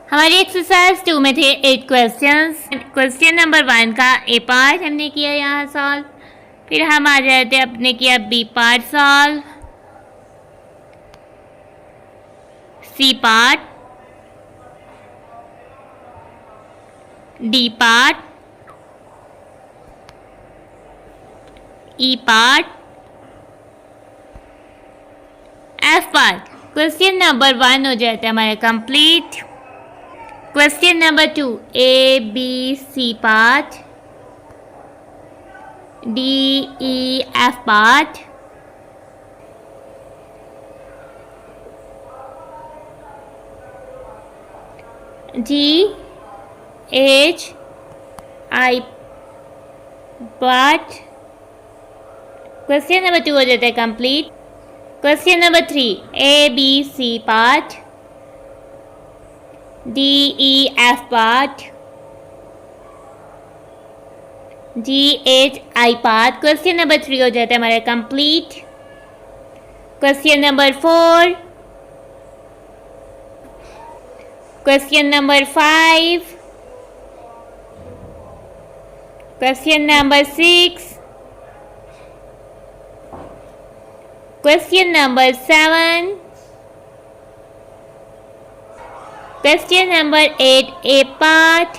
हमारी एक्सरसाइज 2 में थे 8 क्वेश्चंस। क्वेश्चन नंबर 1 का ए पार्ट हमने किया यहाँ सॉल्व, फिर हम आ जाते हैं अपने किया B part solve, C part, D part, E part, F part. Question number 1 हो जाता है हमारा complete. Question number 2 A B C part, D E F part, G H I part. Question number 2 हो जाता है complete. Question number 3 A B C part, D E F part, G H I part. Question number 3 हो जाता है हमारा complete. Question number 4, question number 5, question number 6, question number 7, question number 8 ए part,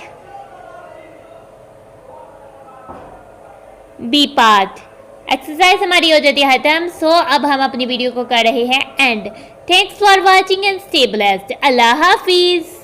B part. Exercise हमारी हो जाती है खत्म। सो अब हम अपनी वीडियो को कर रहे हैं and. Thanks for watching and stay blessed. Allah Hafiz.